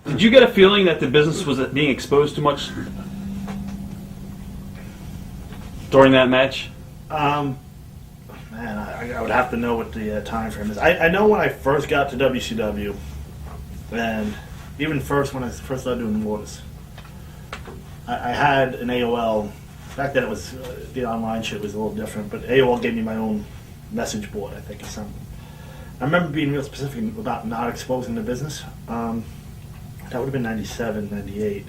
Did you get a feeling that the business was being exposed too much during that match? Man, I would have to know what the time frame is. I know when I first got to WCW, and even first when I first started doing Mortis, I had an AOL. Back then it was, the online shit was a little different, but AOL gave me my own message board, I think, or something. I remember being real specific about not exposing the business. That would have been 97, 98.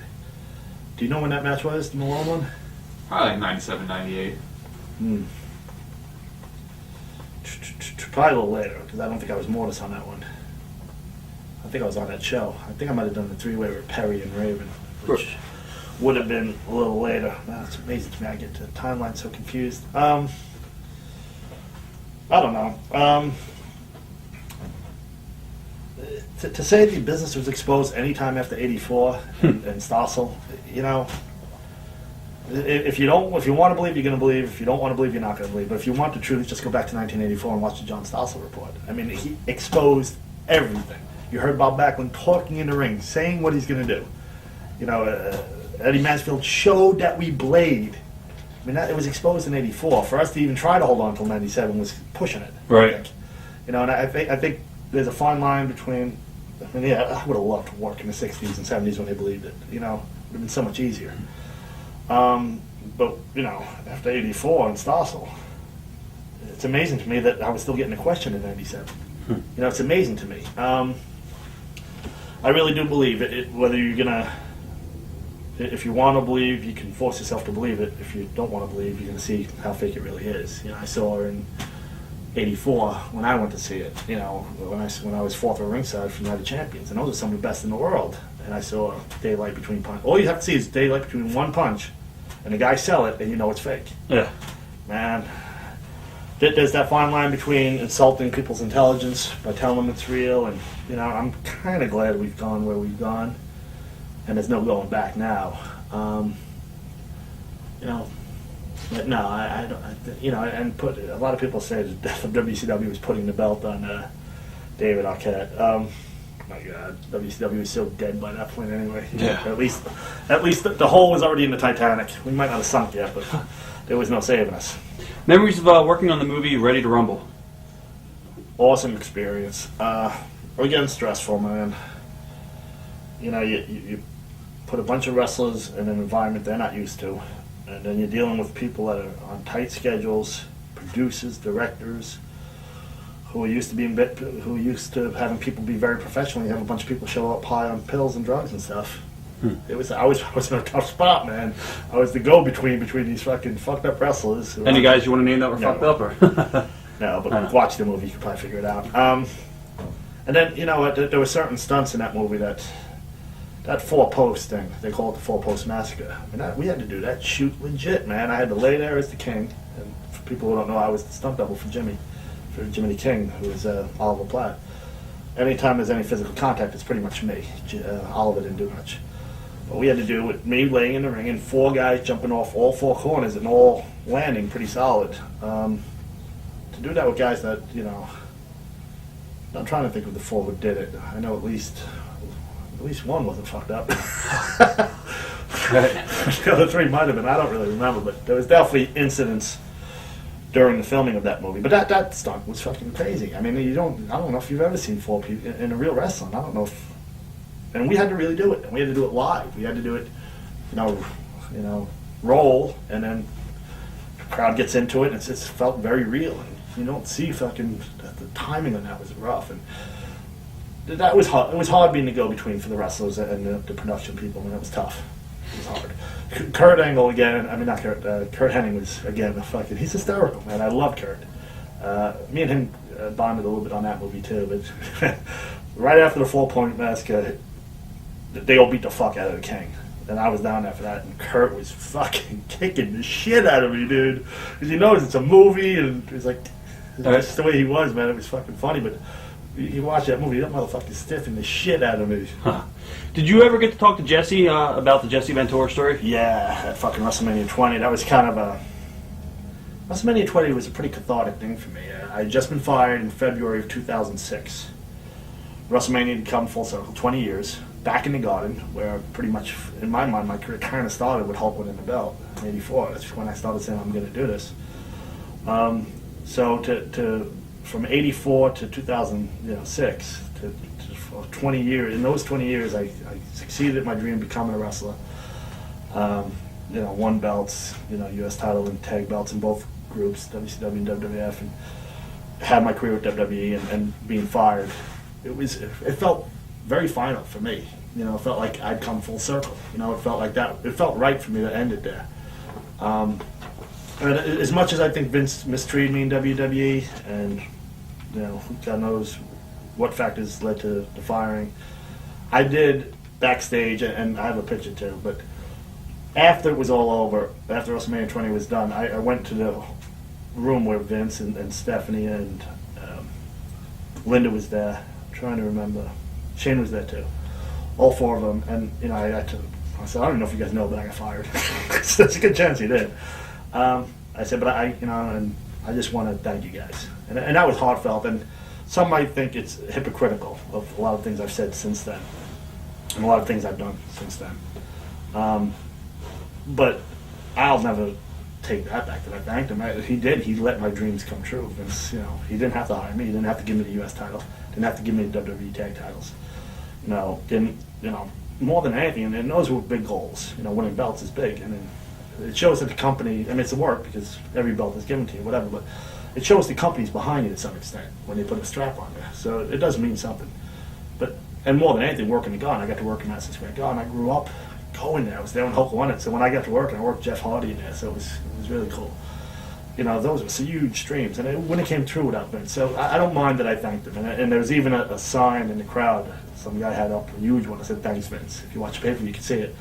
Do you know when that match was, the Malone one? Probably like 97, 98. Probably a little later, because I don't think I was Mortis on that one. I think I was on that show. I think I might have done the three-way with Perry and Raven, which would have been a little later. Man, it's amazing to me. I get the timeline so confused. I don't know. To say the business was exposed anytime after '84 and Stossel, you know, if you want to believe, you're going to believe. If you don't want to believe, you're not going to believe. But if you want the truth, just go back to 1984 and watch the John Stossel report. I mean, he exposed everything. You heard Bob Backlund talking in the ring, saying what he's going to do. You know, Eddie Mansfield showed that we blade. I mean, it was exposed in '84. For us to even try to hold on until '97 was pushing it. Right. I think. You know, and I think there's a fine line between. I mean, yeah, I would have loved to work in the '60s and '70s when they believed it. You know, it would have been so much easier. But you know, after '84 and Stossel, it's amazing to me that I was still getting a question in '97. You know, it's amazing to me. I really do believe it. Whether you're gonna, if you want to believe, you can force yourself to believe it. If you don't want to believe, you're gonna see how fake it really is. You know, I saw her in '84 when I went to see it. You know, when I was fourth row ringside for Night of Champions, and those are some of the best in the world. And I saw daylight between punch. All you have to see is daylight between one punch, and the guy sell it, and you know it's fake. Yeah. Man, there's that fine line between insulting people's intelligence by telling them it's real, and you know, I'm kind of glad we've gone where we've gone, and there's no going back now. You know, but no, I don't. You know, and a lot of people say the death of WCW was putting the belt on David Arquette. My God, WCW is so dead by that point anyway. Yeah. At least the hole was already in the Titanic. We might not have sunk yet, but there was no saving us. Memories of working on the movie Ready to Rumble. Awesome experience. Again, stressful, man. You know, you put a bunch of wrestlers in an environment they're not used to, and then you're dealing with people that are on tight schedules, producers, directors, who are used to having people be very professional. You have a bunch of people show up high on pills and drugs and stuff. I was in a tough spot, man. I was the go-between between these fucking fucked up wrestlers. Any guys you want to name that were fucked up, or? No, but watch the movie, you can probably figure it out. And then, you know, there were certain stunts in that movie that four-post thing, they call it the four-post massacre. I mean, we had to do that shoot legit, man. I had to lay there as the king. And for people who don't know, I was the stunt double for Jimmy the King, who was Oliver Platt. Anytime there's any physical contact, it's pretty much me. Oliver didn't do much. But we had to do with me laying in the ring and four guys jumping off all four corners and all landing pretty solid. To do that with guys that, you know, I'm trying to think of the four who did it. I know at least one wasn't fucked up. The other three might have been. I don't really remember, but there was definitely incidents during the filming of that movie. But that stunt was fucking crazy. I mean, I don't know if you've ever seen four people in a real wrestling. I don't know if, and we had to really do it. And we had to do it live. We had to do it, you know, roll, and then the crowd gets into it, and it felt very real. And you don't see fucking the timing on that was rough, and that was hard. It was hard being the go-between for the wrestlers and the production people, and it was tough. It was hard. Kurt Angle again. I mean, not Kurt. Kurt Hennig was again he's hysterical, man. I love Kurt. Me and him bonded a little bit on that movie too. But right after the 4-Point Massacre, they all beat the fuck out of the King, and I was down there for that. And Kurt was fucking kicking the shit out of me, dude. Because you know it's a movie, and it's like that's just the way he was, man. It was fucking funny, but. You watch that movie, that motherfucker's stiffing the shit out of me. Huh. Did you ever get to talk to Jesse about the Jesse Ventura story? Yeah, at fucking WrestleMania 20. That was kind of a... WrestleMania 20 was a pretty cathartic thing for me. I had just been fired in February of 2006. WrestleMania had come full circle, 20 years. back in the garden, where pretty much, in my mind, my career kind of started with Hulk winning the belt in '84. That's when I started saying I'm going to do this. So from '84 to 2006, for 20 years, in those 20 years, I succeeded at my dream of becoming a wrestler. Won belts, U.S. title and tag belts in both groups, WCW and WWF, and had my career with WWE and being fired. It felt very final for me. It felt like I'd come full circle. It felt like that. It felt right for me to end it there. And as much as I think Vince mistreated me in WWE, and God knows what factors led to the firing, I did backstage, and I have a picture too. But after it was all over, after WrestleMania 20 was done, I went to the room where Vince and Stephanie and Linda was there. I'm trying to remember. Shane was there too. All four of them, and I said, I don't know if you guys know, but I got fired. There's a good chance you did. I said, but and I just want to thank you guys, and that was heartfelt. And some might think it's hypocritical of a lot of things I've said since then, and a lot of things I've done since then. But I'll never take that back that I thanked him. He did. He let my dreams come true. Vince, he didn't have to hire me. He didn't have to give me the U.S. title. Didn't have to give me the WWE tag titles. Didn't, more than anything, and those were big goals. Winning belts is big. It shows that the company, it's a work because every belt is given to you, whatever, but it shows the company's behind you to some extent when they put a strap on there. So it does mean something. And more than anything, working the Garden. I got to work in Madison Square Garden. I grew up going there. I was there when Hulk won it. So when I got to work, I worked Jeff Hardy in there. So it was really cool. Those were some huge streams, and it wouldn't have came true without Vince. So I don't mind that I thanked him. And there was even a sign in the crowd. Some guy had up a huge one that said, "Thanks, Vince." If you watch the paper, you can see it.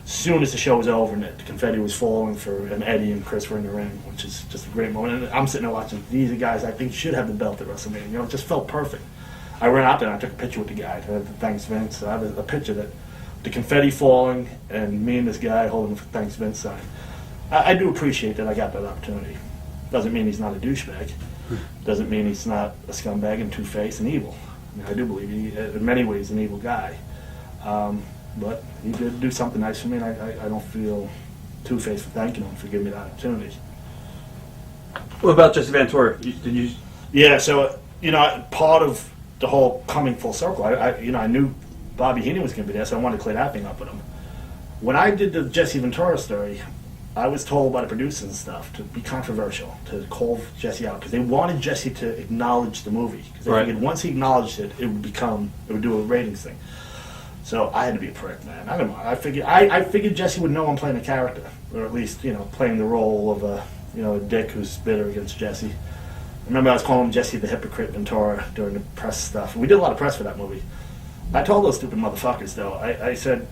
As soon as the show was over and the confetti was falling and Eddie and Chris were in the ring, which is just a great moment. And I'm sitting there watching. These are guys I think should have the belt at WrestleMania. It just felt perfect. I ran out there and I took a picture with the guy. Thanks, Vince. I have a picture that the confetti falling and me and this guy holding the Thanks, Vince sign. I do appreciate that I got that opportunity. Doesn't mean he's not a douchebag. Doesn't mean he's not a scumbag and two-faced and evil. I do believe he, in many ways, an evil guy. But he did do something nice for me, and I don't feel two-faced for thanking him for giving me the opportunity. What about Jesse Ventura? Did you? Yeah, so part of the whole coming full circle, I knew Bobby Heenan was going to be there, so I wanted to clear that thing up with him. When I did the Jesse Ventura story, I was told by the producers and stuff to be controversial, to call Jesse out, because they wanted Jesse to acknowledge the movie. Because they figured once he acknowledged it, it would do a ratings thing. So I had to be a prick, man. I don't know. I figured Jesse would know I'm playing a character, or at least playing the role of a dick who's bitter against Jesse. I remember I was calling him Jesse the hypocrite Ventura during the press stuff. We did a lot of press for that movie. I told those stupid motherfuckers though. I said,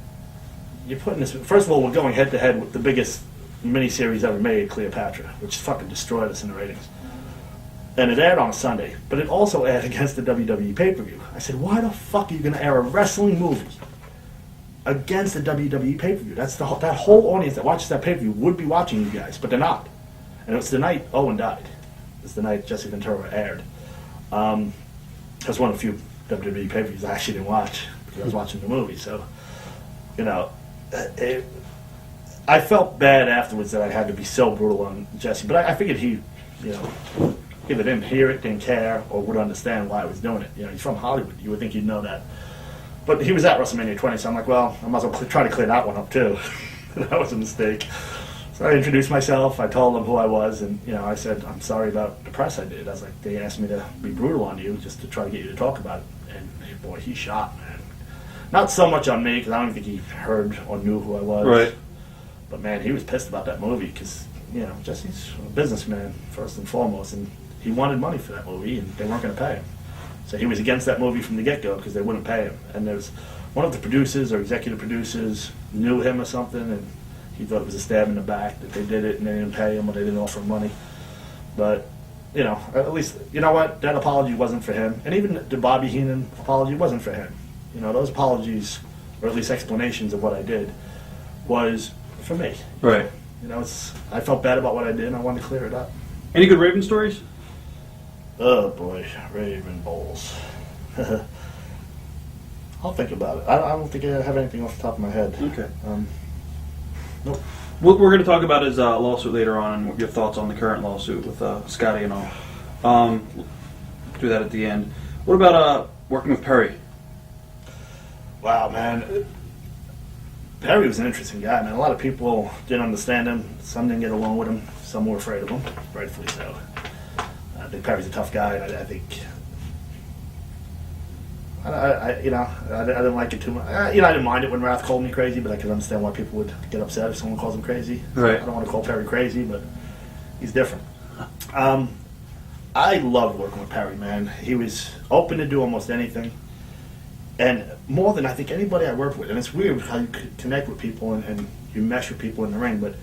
"You're putting this. First of all, we're going head to head with the biggest miniseries ever made, Cleopatra, which fucking destroyed us in the ratings. And it aired on a Sunday, but it also aired against the WWE pay-per-view. I said, why the fuck are you going to air a wrestling movie against the WWE pay-per-view? That whole audience that watches that pay-per-view would be watching you guys, but they're not. And it was the night Owen died. It's the night Jesse Ventura aired. That's one of the few WWE pay-per-views I actually didn't watch because I was watching the movie. So, I felt bad afterwards that I had to be so brutal on Jesse, but I figured he, either didn't hear it, didn't care, or would understand why I was doing it. He's from Hollywood. You would think he'd know that. But he was at WrestleMania 20, so I'm like, well, I might as well try to clear that one up too. That was a mistake. So I introduced myself. I told them who I was, and I said, I'm sorry about the press I did. I was like, they asked me to be brutal on you just to try to get you to talk about it. And boy, he shot, man. Not so much on me, because I don't think he heard or knew who I was. Right. But man, he was pissed about that movie because, Jesse's a businessman first and foremost, and he wanted money for that movie, and they weren't going to pay him. So he was against that movie from the get-go because they wouldn't pay him. And there's one of the producers or executive producers knew him or something, and he thought it was a stab in the back that they did it and they didn't pay him or they didn't offer him money. But, at least, that apology wasn't for him. And even the Bobby Heenan apology wasn't for him. Those apologies, or at least explanations of what I did, was for me. Right. I felt bad about what I did, and I wanted to clear it up. Any good Raven stories? Oh boy, Raven Bowls. I'll think about it. I don't think I have anything off the top of my head. Okay. Nope. What we're going to talk about is lawsuit later on, and your thoughts on the current lawsuit with Scotty and all. Do that at the end. What about working with Perry? Wow, man. Perry was an interesting guy, man. A lot of people didn't understand him. Some didn't get along with him. Some were afraid of him, rightfully so. I think Perry's a tough guy. I think, I didn't like it too much. I didn't mind it when Rath called me crazy, but I can understand why people would get upset if someone calls him crazy. Right. I don't want to call Perry crazy, but he's different. I loved working with Perry, man. He was open to do almost anything. And more than I think anybody I worked with, and it's weird how you could connect with people and you mesh with people in the ring, but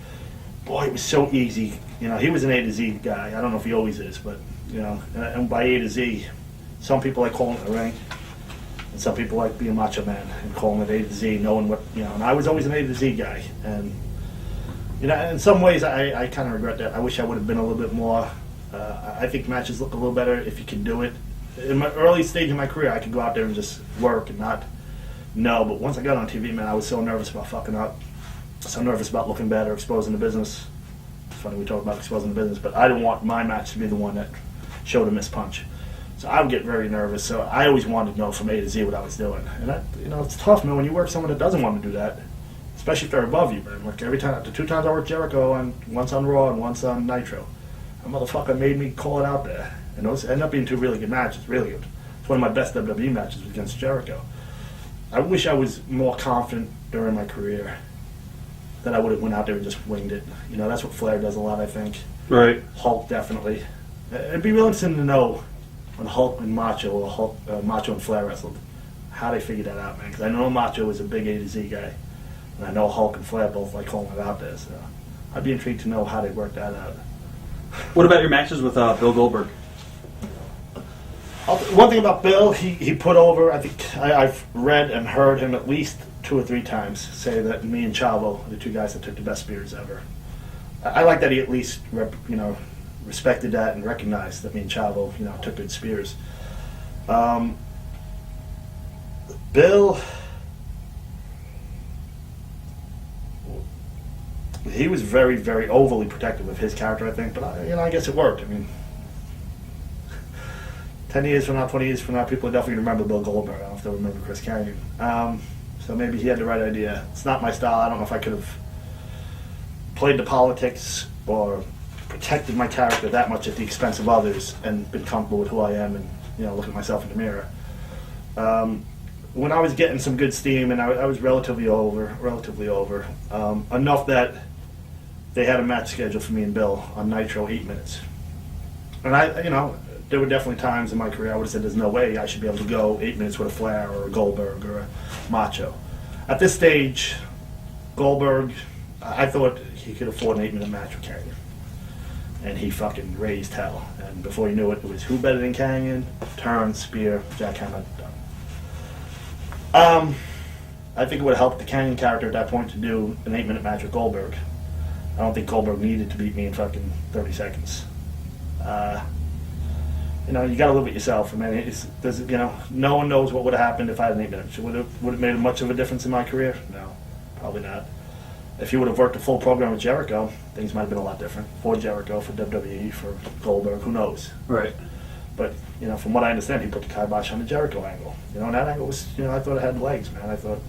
boy, it was so easy. He was an A to Z guy. I don't know if he always is, but, and by A to Z, some people like calling it the ring, and some people like being Macho Man and calling it A to Z, knowing what, and I was always an A to Z guy. And, in some ways, I kind of regret that. I wish I would have been a little bit more. I think matches look a little better if you can do it. In my early stage of my career, I could go out there and just work and not know. But once I got on TV, man, I was so nervous about fucking up, so nervous about looking bad or exposing the business. It's funny we talk about exposing the business, but I didn't want my match to be the one that showed a missed punch. So I would get very nervous. So I always wanted to know from A to Z what I was doing. And that, it's tough, man, when you work with someone that doesn't want to do that, especially if they're above you, man. Like every time, the 2 times I worked Jericho, and once on Raw and once on Nitro, a motherfucker made me call it out there. And those ended up being 2 really good matches, really good. It's one of my best WWE matches was against Jericho. I wish I was more confident during my career that I would have went out there and just winged it. That's what Flair does a lot, I think. Right. Hulk, definitely. It'd be real interesting to know when Hulk and Macho, or Macho and Flair wrestled, how they figured that out, man. Because I know Macho was a big A to Z guy, and I know Hulk and Flair both like calling it out there. So I'd be intrigued to know how they worked that out. What about your matches with Bill Goldberg? One thing about Bill, he put over, I think I've read and heard him at least 2 or 3 times say that me and Chavo are the 2 guys that took the best spears ever. I like that he at least respected that and recognized that me and Chavo took good spears. Bill, he was very, very overly protective of his character, I think, but I guess it worked. 10 years from now, 20 years from now, people are definitely remember Bill Goldberg. I don't know if they'll remember Chris Kanyon. So maybe he had the right idea. It's not my style. I don't know if I could have played the politics or protected my character that much at the expense of others and been comfortable with who I am and look at myself in the mirror. When I was getting some good steam and I was relatively over, enough that they had a match scheduled for me and Bill on Nitro, 8 minutes. And there were definitely times in my career I would have said there's no way I should be able to go 8 minutes with a Flair or a Goldberg or a Macho. At this stage, Goldberg, I thought he could afford an 8-minute match with Kanyon. And he fucking raised hell. And before you knew it, it was who better than Kanyon? Turn, spear, jackhammer, done. I think it would have helped the Kanyon character at that point to do an 8-minute match with Goldberg. I don't think Goldberg needed to beat me in fucking 30 seconds. You got to live with yourself. No one knows what would have happened if I had an 8 minutes. Would it made much of a difference in my career? No, probably not. If you would have worked a full program with Jericho, things might have been a lot different. For Jericho, for WWE, for Goldberg, who knows? Right. But, from what I understand, he put the kibosh on the Jericho angle. And that angle was, I thought it had legs, man. I thought,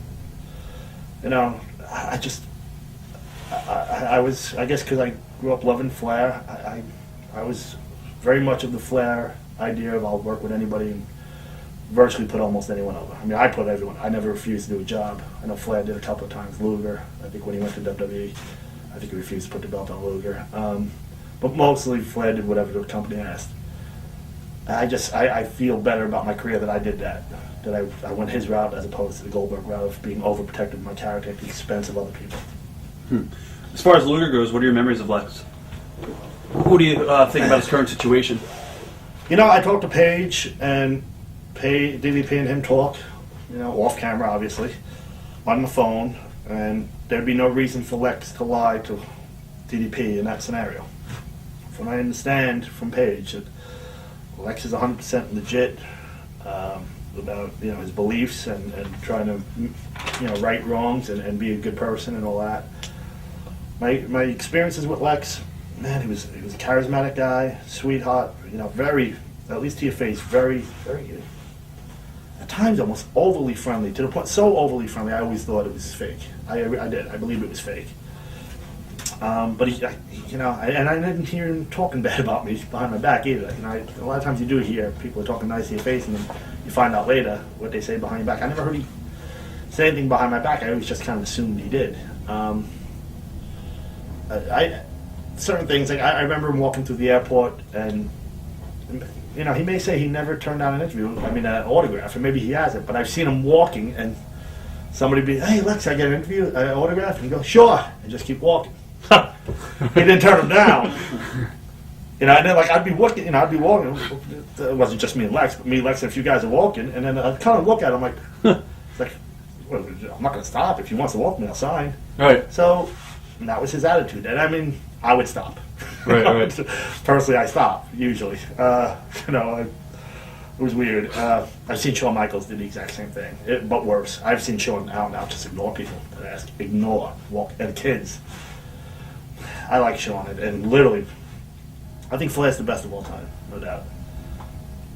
I guess because I grew up loving Flair, I was very much of the Flair idea of I'll work with anybody and virtually put almost anyone over. I put everyone. I never refused to do a job. I know Flair did a couple of times. Luger, I think when he went to WWE, I think he refused to put the belt on Luger. But mostly Flair did whatever the company asked. I feel better about my career that I did that. That I went his route as opposed to the Goldberg route of being overprotective of my character at the expense of other people. As far as Luger goes, what are your memories of Lex? What do you think about his current situation? I talked to Paige, and DDP and him talk, off camera, obviously, on the phone, and there'd be no reason for Lex to lie to DDP in that scenario. From what I understand from Paige, that Lex is 100% legit. about his beliefs and trying to right wrongs and be a good person and all that. My experiences with Lex, man, he was a charismatic guy, sweetheart, very, at least to your face, very, very good. At times almost overly friendly, to the point so overly friendly I always thought it was fake. I did. I believed it was fake. But and I didn't hear him talking bad about me behind my back either. A lot of times you do hear people talking nice to your face, and then you find out later what they say behind your back. I never heard him say anything behind my back. I always just kind of assumed he did. Certain things, like I remember him walking through the airport, and he may say he never turned down an interview. I mean, an autograph, or maybe he hasn't. But I've seen him walking, and somebody be, "Hey, Lex, I get an interview, an autograph," and he goes, "Sure," and just keep walking. He didn't turn him down. And then I'd be walking. I'd be walking. It wasn't just me and Lex, but me, Lex, and a few guys are walking, and then I'd kind of look at him like, it's like, well, I'm not going to stop. If he wants to walk me, I'll sign. Right. So that was his attitude, and I mean, I would stop. Right. Personally, I stop usually. It was weird. I've seen Shawn Michaels do the exact same thing, but worse. I've seen Shawn out and out just ignore people. Walk at kids. I like Shawn, and literally, I think Flair's the best of all time, no doubt.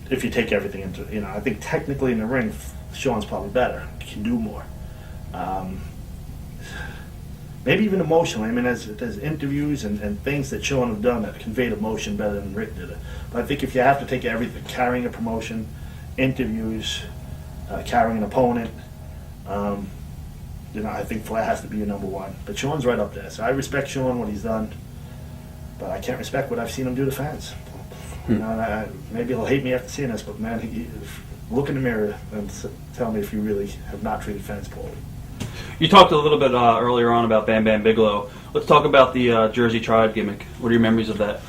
If you take everything into, I think technically in the ring, Shawn's probably better. He can do more. Maybe even emotionally. I mean, there's interviews and things that Shawn have done that conveyed emotion better than Rick did it. But I think if you have to take everything, carrying a promotion, interviews, carrying an opponent, I think Flair has to be your number one. But Shawn's right up there. So I respect Shawn, what he's done. But I can't respect what I've seen him do to fans. Maybe he'll hate me after seeing this, but man, look in the mirror and tell me if you really have not treated fans poorly. You talked a little bit earlier on about Bam Bam Bigelow. Let's talk about the Jersey Tribe gimmick. What are your memories of that?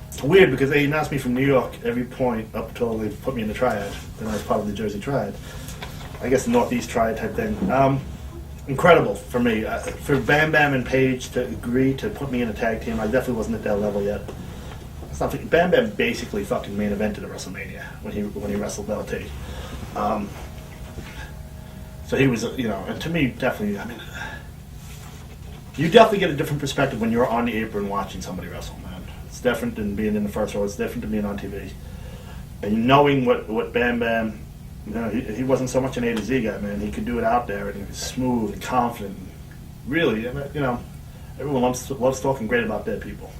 It's weird because they announced me from New York every point up until they put me in the Triad. Then I was part of the Jersey Triad. I guess the Northeast Triad type thing. Incredible for me. For Bam Bam and Paige to agree to put me in a tag team, I definitely wasn't at that level yet. Bam Bam basically fucking main evented at WrestleMania when he wrestled LT. So he was, and to me, definitely, I mean, you definitely get a different perspective when you're on the apron watching somebody wrestle, man. It's different than being in the first row. It's different than being on TV. And knowing what Bam Bam, he wasn't so much an A to Z guy, man. He could do it out there, and he was smooth and confident. And really, everyone loves talking great about dead people.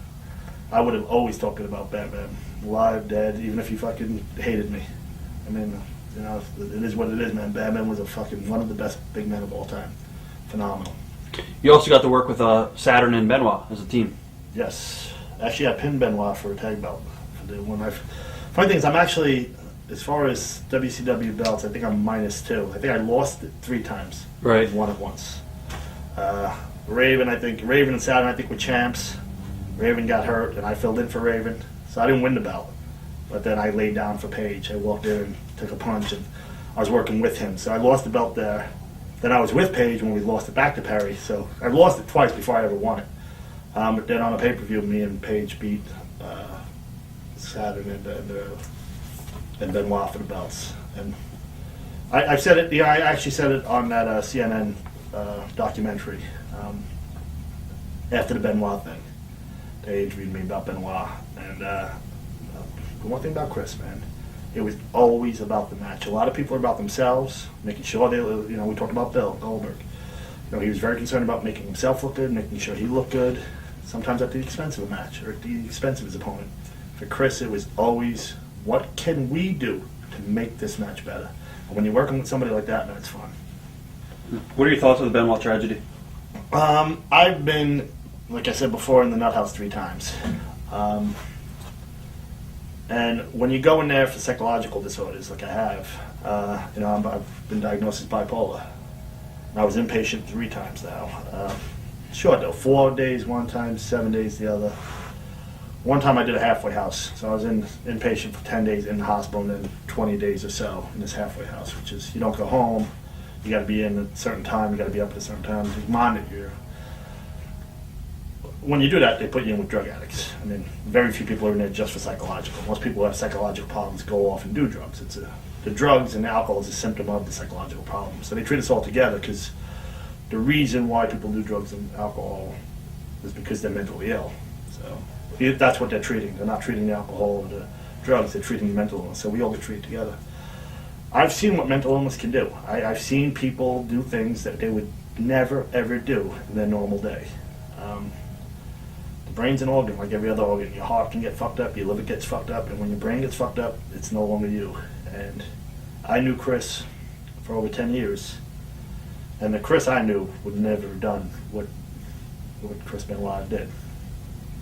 I would have always talked good about Bam Bam, live, dead, even if he fucking hated me. I mean, it is what it is, man. Bam Bam was one of the best big men of all time. Phenomenal. You also got to work with Saturn and Benoit as a team. Yes. Actually, I pinned Benoit for a tag belt. Funny thing is, I'm actually, as far as WCW belts, I think I'm -2. I think I lost it 3 times. Right. I won it once. Raven and Saturn, I think, were champs. Raven got hurt, and I filled in for Raven. So I didn't win the belt. But then I laid down for Paige. I walked in and took a punch, and I was working with him. So I lost the belt there. Then I was with Paige when we lost it back to Perry. So I lost it twice before I ever won it. But then on a pay-per-view, me and Paige beat Saturn and Benoit for the belts. And I've said it. I actually said it on that CNN documentary after the Benoit thing. They interviewed me about Benoit, and the one thing about Chris, man, it was always about the match. A lot of people are about themselves, making sure they, we talked about Bill Goldberg. He was very concerned about making himself look good, making sure he looked good, sometimes at the expense of a match or at the expense of his opponent. For Chris, it was always, what can we do to make this match better? And when you're working with somebody like that, man, it's fun. What are your thoughts on the Benoit tragedy? I've been, like I said before, in the nut house 3 times. And when you go in there for psychological disorders, like I have, I've been diagnosed as bipolar. And I was inpatient 3 times now. Short though, 4 days one time, 7 days the other. One time I did a halfway house, so I was inpatient for 10 days in the hospital and then 20 days or so in this halfway house, which is you don't go home, you got to be in at a certain time, you got to be up at a certain time, to monitor you. When you do that, they put you in with drug addicts. I mean, very few people are in there just for psychological. Most people who have psychological problems go off and do drugs. It's the drugs and alcohol is a symptom of the psychological problem. So they treat us all together because the reason why people do drugs and alcohol is because they're mentally ill. So that's what they're treating. They're not treating the alcohol or the drugs, they're treating the mental illness. So we all get treated together. I've seen what mental illness can do. I've seen people do things that they would never, ever do in their normal day. The brain's an organ like every other organ. Your heart can get fucked up, your liver gets fucked up, and when your brain gets fucked up, it's no longer you. And I knew Chris for over 10 years, and the Chris I knew would never have done what Chris Benoit did.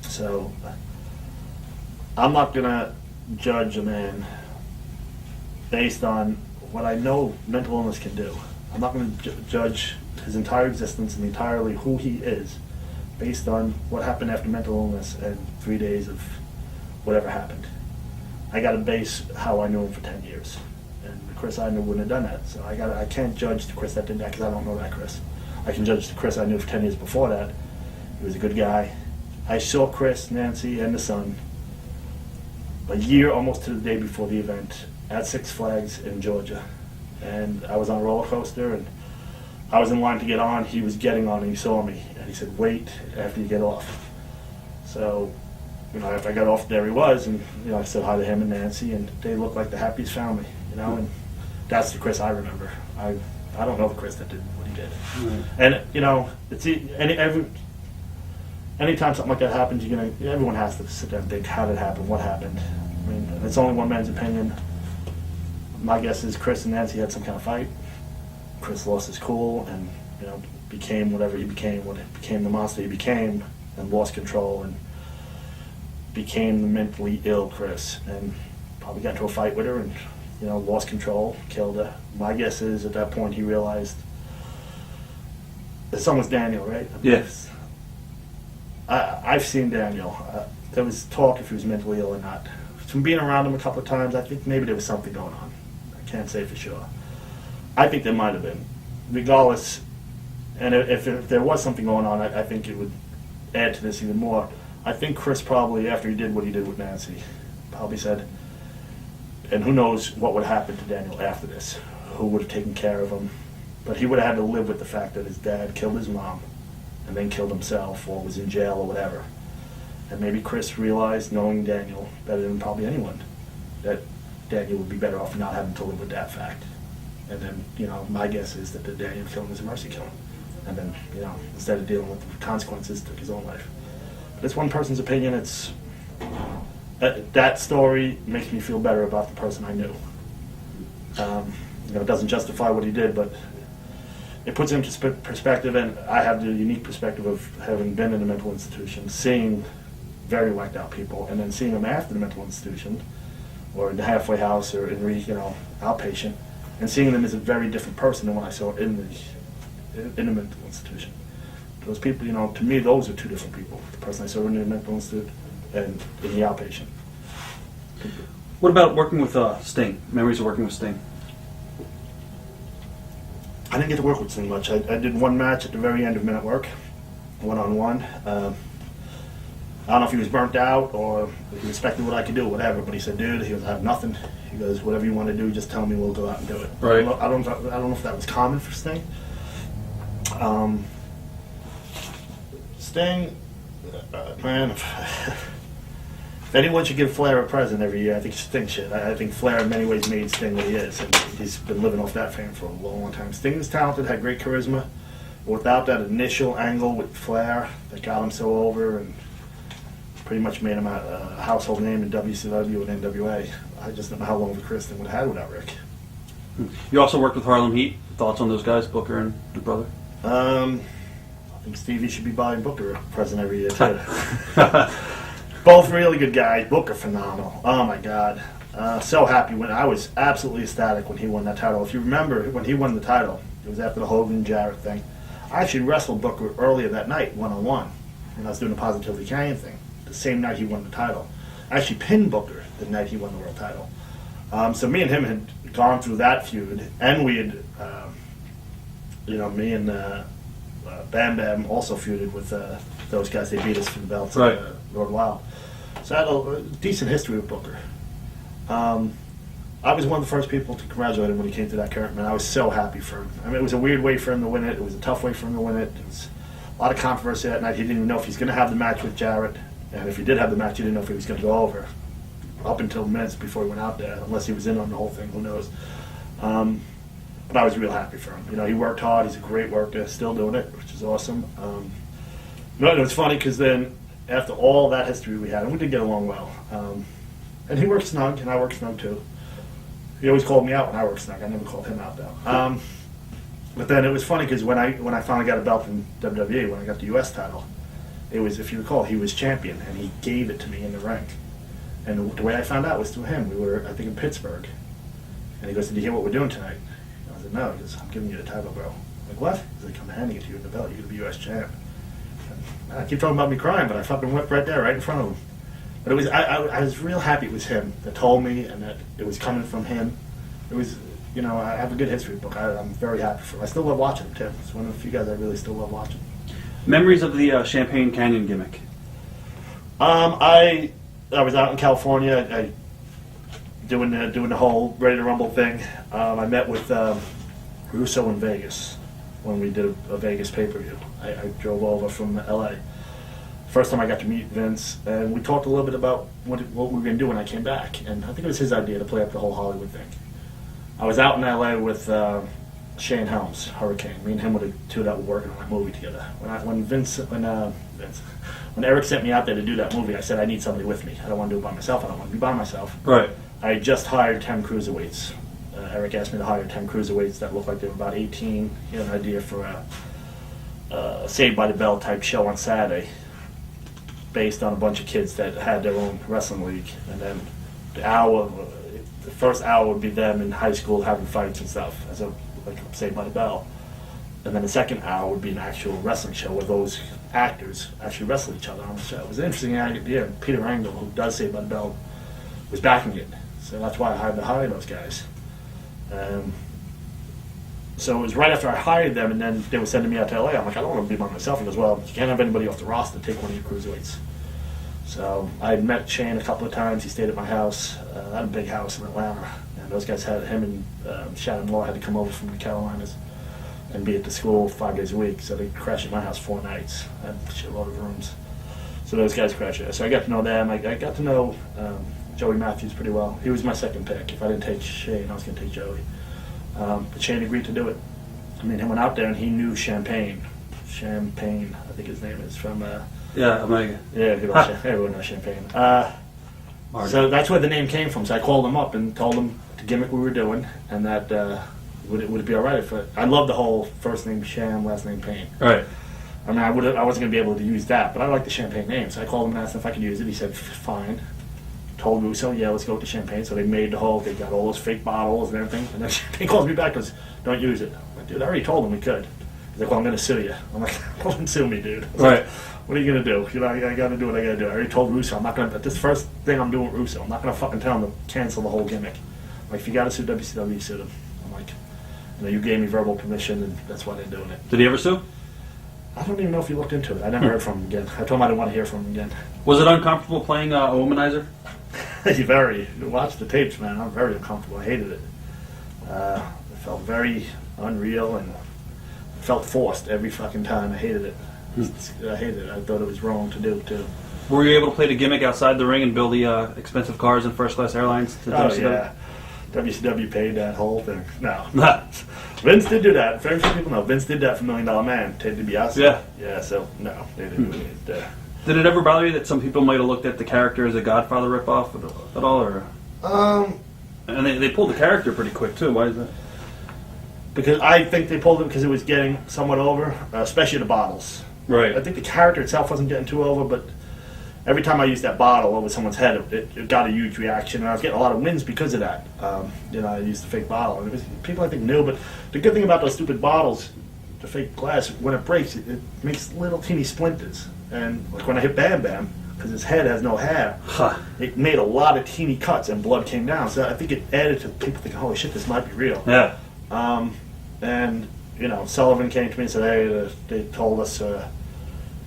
So I'm not going to judge a man based on what I know mental illness can do. I'm not going to judge his entire existence and entirely who he is based on what happened after mental illness and 3 days of whatever happened. I got to base how I knew him for 10 years. And the Chris I knew wouldn't have done that. So I can't judge the Chris that did that because I don't know that Chris. I can judge the Chris I knew for 10 years before that. He was a good guy. I saw Chris, Nancy, and the son a year almost to the day before the event at Six Flags in Georgia. And I was on a roller coaster and I was in line to get on. He was getting on and he saw me. And he said, "Wait after you get off." So, after I got off, there he was. And, I said hi to him and Nancy. And they looked like the happiest family, And that's the Chris I remember. I don't know the Chris that did what he did. Mm-hmm. And, anytime something like that happens, everyone has to sit there and think, how did it happen? What happened? I mean, it's only one man's opinion. My guess is Chris and Nancy had some kind of fight. Chris lost his cool and, became whatever he became, became the monster he became, and lost control and became the mentally ill Chris. And probably got into a fight with her and, lost control, killed her. My guess is at that point he realized the son was Daniel, right? Yes. I've seen Daniel. There was talk if he was mentally ill or not. From being around him a couple of times, I think maybe there was something going on. I can't say for sure. I think there might have been. Regardless, and if there was something going on, I think it would add to this even more. I think Chris probably, after he did what he did with Nancy, probably said, and who knows what would happen to Daniel after this, who would have taken care of him. But he would have had to live with the fact that his dad killed his mom and then killed himself or was in jail or whatever. And maybe Chris realized, knowing Daniel better than probably anyone, that Daniel would be better off not having to live with that fact. And then, my guess is that the Daniel killing was a mercy killing. And then, instead of dealing with the consequences, took his own life. But it's one person's opinion. It's that story makes me feel better about the person I knew. It doesn't justify what he did, but it puts him into perspective, and I have the unique perspective of having been in a mental institution, seeing very whacked out people, and then seeing them after the mental institution, or in the halfway house, or in outpatient, and seeing them as a very different person than when I saw in the mental institution. Those people, to me, those are two different people. The person I saw in the mental institute and in the outpatient. What about working with Sting? Memories of working with Sting? I didn't get to work with Sting much. I did one match at the very end of Men at Work, one-on-one. I don't know if he was burnt out or he respected what I could do, whatever, but he said, "Dude," he goes, "I have nothing." He goes, "Whatever you want to do, just tell me, we'll go out and do it." Right. I don't know if that was common for Sting. Sting, man, if anyone should give Flair a present every year, I think Sting should. I think Flair in many ways made Sting what he is, and he's been living off that fame for a long, long time. Sting's talented, had great charisma, but without that initial angle with Flair that got him so over and pretty much made him a household name in WCW and NWA, I just don't know how long of a career Sting would have had without Rick. You also worked with Harlem Heat. Thoughts on those guys, Booker and your brother? I think Stevie should be buying Booker a present every year, too. Both really good guys. Booker, phenomenal. Oh, my God. So happy. I was absolutely ecstatic when he won that title. If you remember, when he won the title, it was after the Hogan Jarrett thing. I actually wrestled Booker earlier that night, one-on-one, when I was doing the Positively Canyon thing, the same night he won the title. I actually pinned Booker the night he won the world title. So me and him had gone through that feud, and we had, me and Bam Bam also feuded with those guys. They beat us for the belts at Lord Wild. So I had a decent history with Booker. I was one of the first people to congratulate him when he came to that curtain, and I was so happy for him. I mean, it was a weird way for him to win it. It was a tough way for him to win it. It was a lot of controversy that night. He didn't even know if he's going to have the match with Jarrett, and if he did have the match, he didn't know if he was going to go over. Up until minutes before he went out there, unless he was in on the whole thing, who knows. But I was real happy for him. You know, he worked hard. He's a great worker, still doing it, which is awesome. No, it was funny because then after all that history we had, and we did get along well. And he worked snug, and I worked snug too. He always called me out when I worked snug. I never called him out though. But then it was funny because when I finally got a belt in WWE, when I got the U.S. title, it was, if you recall, he was champion, and he gave it to me in the ring. And the way I found out was through him. We were, I think, in Pittsburgh. And he goes, "Did you hear what we're doing tonight?" I said, "No." He goes, "I'm giving you the title, bro." I'm like, "What?" He's like, "I'm handing it to you in the belt. You're going to be U.S. champ." And I keep talking about me crying, but I fucking went right there, right in front of him. But it was, I was real happy it was him that told me, and that it was coming from him. It was, you know, I have a good history book. I'm very happy for him. I still love watching him, Tim. It's one of the few guys I really still love watching. Memories of the Champagne Canyon gimmick. I was out in California, doing the whole Ready to Rumble thing. I met with Russo in Vegas when we did a Vegas pay-per-view. I drove over from LA. First time I got to meet Vince, and we talked a little bit about what we were going to do when I came back. And I think it was his idea to play up the whole Hollywood thing. I was out in LA with Shane Helms, Hurricane. Me and him were the two that were working on that movie together. When Eric sent me out there to do that movie, I said, I need somebody with me. I don't want to do it by myself. I don't want to be by myself. Right. I had just hired 10 cruiserweights. Eric asked me to hire 10 cruiserweights that looked like they were about 18. He had an idea for a Saved by the Bell type show on Saturday based on a bunch of kids that had their own wrestling league. And then the first hour would be them in high school having fights and stuff, like Saved by the Bell. And then the second hour would be an actual wrestling show where those actors actually wrestle each other on the show. It was an interesting idea. Peter Angle, who does Saved by the Bell, was backing it. So that's why I had to hire those guys. So it was right after I hired them, and then they were sending me out to LA. I'm like, I don't want to be by myself. He goes, well, you can't have anybody off the roster take one of your cruiserweights. So I had met Shane a couple of times. He stayed at my house. I had a big house in Atlanta. And those guys had, him and Shannon Moore had to come over from the Carolinas and be at the school 5 days a week. So they crashed at my house 4 nights. I had a shitload of rooms. So those guys crashed there. So I got to know them. I got to know Joey Matthews pretty well. He was my second pick. If I didn't take Shane, I was going to take Joey. But Shane agreed to do it. I mean, he went out there and he knew Champagne. Champagne, I think his name is, from... Yeah, Omega. Yeah, good old Champagne. Everyone knows Champagne. So that's where the name came from. So I called him up and told him the gimmick we were doing, and that would it be all right if I love the whole first name Sham, last name Payne. Right. I mean, I wasn't going to be able to use that, but I like the Champagne name. So I called him and asked him if I could use it. He said, fine. Told Russo, yeah, let's go with the Champagne. So they made they got all those fake bottles and everything. And then Champagne calls me back and goes, don't use it. I'm like, dude, I already told him we could. He's like, well, I'm going to sue you. I'm like, don't sue me, dude. Right. What are you going to do? You know, I got to do what I got to do. I already told Russo, I'm not going to, this first thing I'm doing with Russo, I'm not going to fucking tell him to cancel the whole gimmick. I'm like, if you got to sue WCW, sue them. I'm like, you know, you gave me verbal permission, and that's why they're doing it. Did he ever sue? I don't even know if he looked into it. I never heard from him again. I told him I didn't want to hear from him again. Was it uncomfortable playing a womanizer? Watch the tapes, man. I'm very uncomfortable. I hated it. It felt very unreal and felt forced every fucking time. I hated it. I hated it. I thought it was wrong to do, too. Were you able to play the gimmick outside the ring and build the expensive cars and first-class airlines? To WCW? Yeah. WCW paid that whole thing. No. Vince did do that. Very few people know. Vince did that for $1 Million Man, Ted DiBiase. Yeah. Yeah, so, no, they didn't do it. Did it ever bother you that some people might have looked at the character as a Godfather ripoff at all? Or? And they pulled the character pretty quick, too. Why is that? Because I think they pulled it because it was getting somewhat over, especially the bottles. Right. I think the character itself wasn't getting too over, but every time I used that bottle over someone's head, it got a huge reaction, and I was getting a lot of wins because of that. You know, I used the fake bottle. And people, I think, knew, but the good thing about those stupid bottles, the fake glass, when it breaks, it makes little teeny splinters. And like when I hit Bam Bam, because his head has no hair, it made a lot of teeny cuts, and blood came down. So I think it added to people thinking, holy shit, this might be real. Yeah. And, you know, Sullivan came to me and said, hey, they told us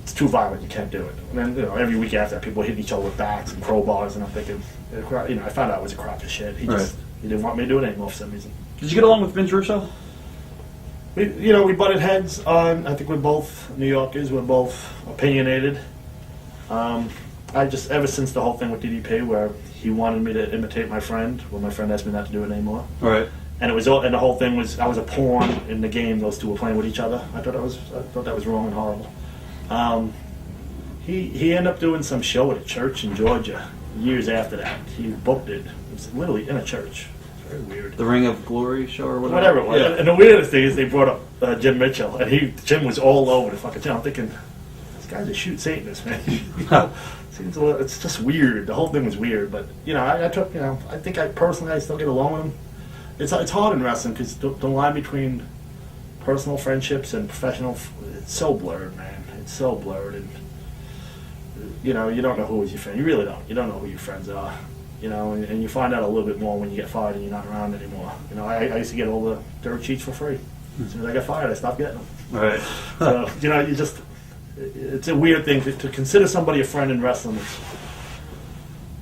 it's too violent, you can't do it. And then, you know, every week after that, people hit each other with bats and crowbars, and I'm thinking, you know, I found out it was a crock of shit. He just He didn't want me to do it anymore for some reason. Did you get along with Vince Russo? We butted heads on. I think we're both New Yorkers. We're both opinionated. I just ever since the whole thing with DDP, where he wanted me to imitate my friend, well, my friend asked me not to do it anymore. All right. And it was, and the whole thing was, I was a pawn in the game. Those two were playing with each other. I thought that was wrong and horrible. He ended up doing some show at a church in Georgia years after that. He booked it. It was literally in a church. It's very weird. The Ring of Glory show or whatever. Whatever it was. Yeah. And the weirdest thing is they brought up Jim Mitchell, and Jim was all over the fucking channel. I'm thinking, this guy's a shoot Satanist, man. Seems a little, it's just weird. The whole thing was weird, but I took, I think I personally still get along with him. It's hard in wrestling because the line between personal friendships and professional, it's so blurred, man. It's so blurred, and you don't know who is your friend. You really don't. You don't know who your friends are. And you find out a little bit more when you get fired and you're not around anymore. I used to get all the dirt sheets for free. As soon as I got fired, I stopped getting them. Right. So it's a weird thing to consider somebody a friend in wrestling.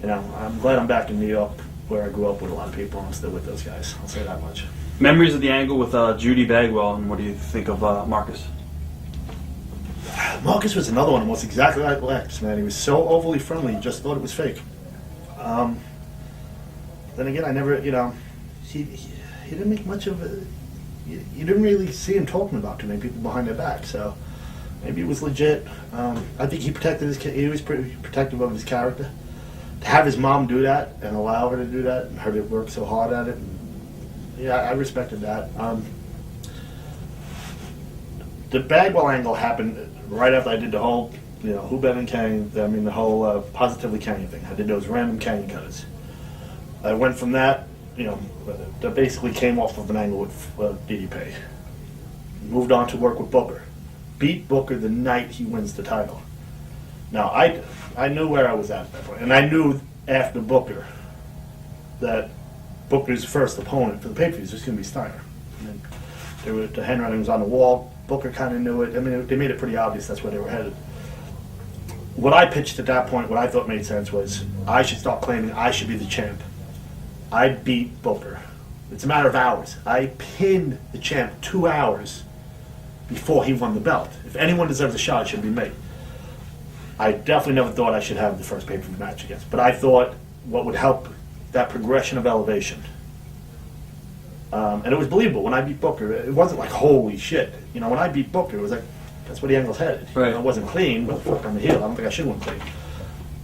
I'm glad I'm back in New York, where I grew up with a lot of people, and I'm still with those guys. I'll say that much. Memories of the angle with Judy Bagwell, and what do you think of Marcus? Marcus was another one, almost exactly like Lex, man. He was so overly friendly, you just thought it was fake. Then again, I never, he didn't make much of a, you didn't really see him talking about too many people behind their back, so maybe it was legit. I think he was pretty protective of his character. To have his mom do that and allow her to do that and her to work so hard at it, yeah, I respected that. The Bagwell angle happened right after I did the whole, Who Better Than Canyon, the whole Positively Canyon thing. I did those random canyon cutters. I went from that, that basically came off of an angle with DDP. Moved on to work with Booker. Beat Booker the night he wins the title. Now, I knew where I was at that point, and I knew after Booker that Booker's first opponent for the pay-per-views was going to be Steiner. And the handwriting was on the wall. Booker kind of knew it. They made it pretty obvious that's where they were headed. What I pitched at that point, what I thought made sense was I should start claiming I should be the champ. I beat Booker. It's a matter of hours. I pinned the champ 2 hours before he won the belt. If anyone deserves a shot, it should be me. I definitely never thought I should have the first pay-per-view match against, but I thought what would help that progression of elevation. And it was believable when I beat Booker. It wasn't like, holy shit. When I beat Booker, it was like, that's where the angle's headed. Right. It wasn't clean, but fuck, I'm a heel. I don't think I should win clean.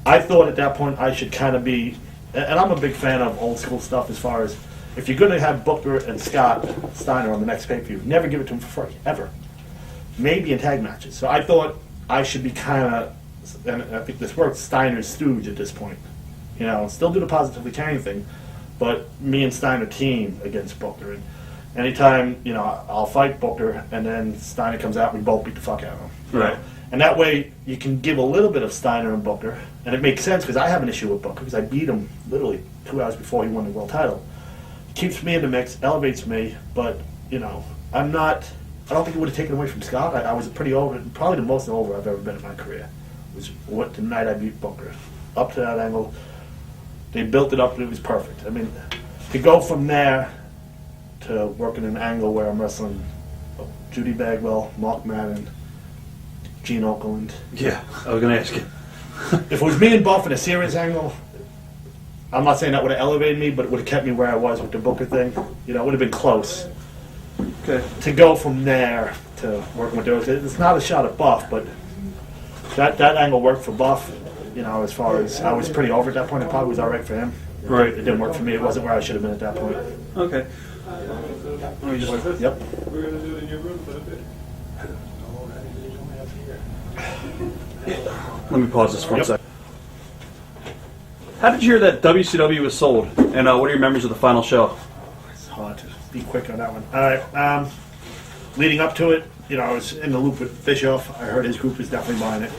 I thought at that point I should kind of be, and I'm a big fan of old school stuff as far as, if you're going to have Booker and Scott Steiner on the next pay-per-view, never give it to them for free, ever. Maybe in tag matches. So I thought I should be kind of, and I think this works, Steiner's stooge at this point. Still do the Positively Canyon thing, but me and Steiner team against Booker. And anytime, I'll fight Booker, and then Steiner comes out, we both beat the fuck out of him. Right. And that way, you can give a little bit of Steiner and Booker, and it makes sense because I have an issue with Booker because I beat him literally 2 hours before he won the world title. Keeps me in the mix, elevates me, but I'm not. I don't think it would have taken away from Scott. I was pretty over, probably the most over I've ever been in my career. Was the night I beat Booker. Up to that angle, they built it up and it was perfect. To go from there to working an angle where I'm wrestling Judy Bagwell, Mark Madden, Gene Okerlund. Yeah, I was going to ask you. If it was me and Buff in a serious angle, I'm not saying that would have elevated me, but it would have kept me where I was with the Booker thing. It would have been close. Okay. To go from there to working with those, it's not a shot at Buff, but that angle worked for Buff. As far as I was pretty over at that point, it probably was all right for him. Right. It didn't work for me. It wasn't where I should have been at that point. Okay. Let me just. Yep. We're going to do it in your room for a bit. Let me pause this for a Yep. second. How did you hear that WCW was sold? And what are your memories of the final show? It's hard to be quick on that one. All right. Leading up to it, I was in the loop with Bischoff. I heard his group was definitely buying it.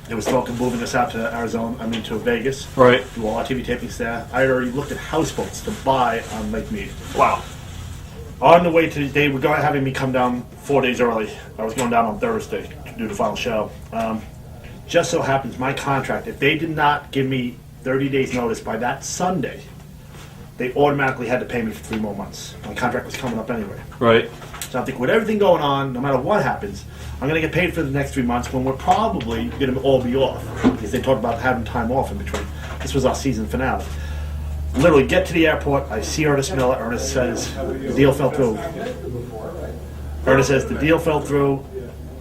There was talk of moving us out to Arizona, to Vegas. Right. Do all our TV tapings there. I had already looked at houseboats to buy on Lake Mead. Wow. On the way to, they were having me come down 4 days early. I was going down on Thursday to do the final show. Just so happens my contract, if they did not give me 30 days notice by that Sunday, they automatically had to pay me for 3 more months. My contract was coming up anyway. Right. So I'm thinking, with everything going on, no matter what happens, I'm going to get paid for the next 3 months when we're probably going to all be off. Because they talked about having time off in between. This was our season finale. Literally get to the airport, I see Ernest Miller. Ernest says, the deal fell through. Ernest says, the deal fell through,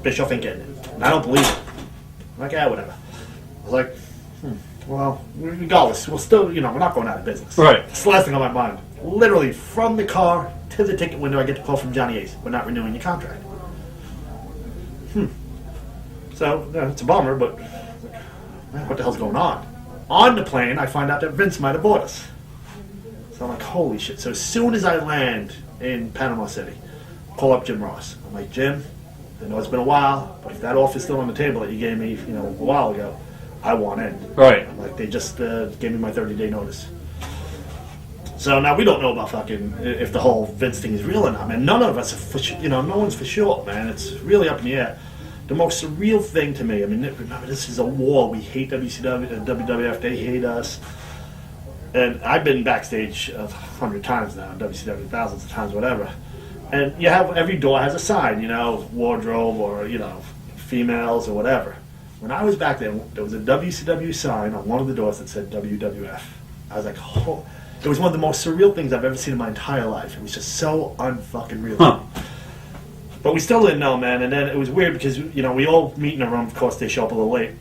Bischoff ain't getting it. And I don't believe it. I'm like, yeah, whatever. I was like, well, regardless, we'll still, we're not going out of business. Right. It's the last thing on my mind. Literally, from the car to the ticket window, I get the call from Johnny Ace. We're not renewing your contract. So, it's a bummer, but man, what the hell's going on? On the plane, I find out that Vince might have bought us. So I'm like, holy shit. So as soon as I land in Panama City, call up Jim Ross. I'm like, Jim, I know it's been a while, but if that offer's still on the table that you gave me, a while ago, I want in. Right. I'm like, they just gave me my 30-day notice. So now we don't know about fucking if the whole Vince thing is real or not, man. None of us are for no one's for sure, man. It's really up in the air. The most surreal thing to me, remember, this is a war. We hate WCW and WWF. They hate us. And I've been backstage 100 times now, WCW, thousands of times, whatever. And you have, every door has a sign, wardrobe or, females or whatever. When I was back there was a WCW sign on one of the doors that said WWF. I was like, oh. It was one of the most surreal things I've ever seen in my entire life. It was just so unfucking real. Huh. But we still didn't know, man. And then it was weird because, we all meet in a room. Of course, they show up a little late.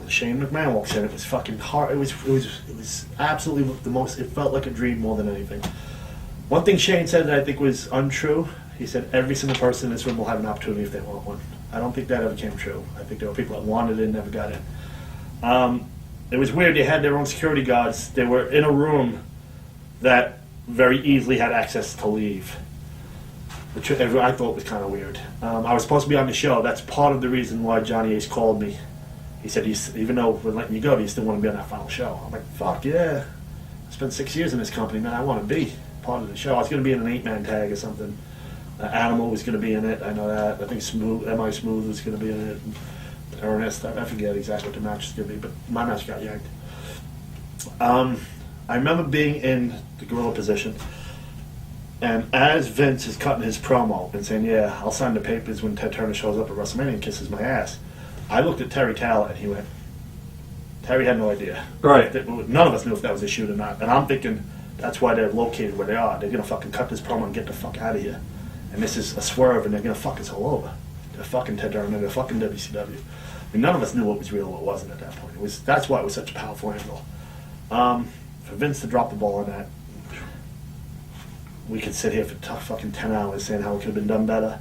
Shane McMahon walks in. It was fucking hard. It was absolutely the most. It felt like a dream more than anything. One thing Shane said that I think was untrue. He said every single person in this room will have an opportunity if they want one. I don't think that ever came true. I think there were people that wanted it and never got in. It was weird. They had their own security guards. They were in a room that very easily had access to leave, which I thought was kind of weird. I was supposed to be on the show. That's part of the reason why Johnny Ace called me. He said, even though we're letting you go, you still want to be on that final show. I'm like, fuck yeah. I spent 6 years in this company, man. I want to be part of the show. I was going to be in an 8-man tag or something. Animal was going to be in it. I know that. I think M.I. Smooth was going to be in it. Ernest, I forget exactly what the match was going to be, but my match got yanked. I remember being in the gorilla position, and as Vince is cutting his promo and saying, yeah, I'll sign the papers when Ted Turner shows up at WrestleMania and kisses my ass, I looked at Terry Taylor and he went, Terry had no idea. Right. None of us knew if that was a shoot or not. And I'm thinking that's why they're located where they are. They're going to fucking cut this promo and get the fuck out of here. And this is a swerve and they're going to fuck us all over. They're fucking Ted Turner, they're fucking WCW. None of us knew what was real and what wasn't at that point. That's why it was such a powerful angle. For Vince to drop the ball on that, we could sit here for fucking 10 hours saying how it could have been done better,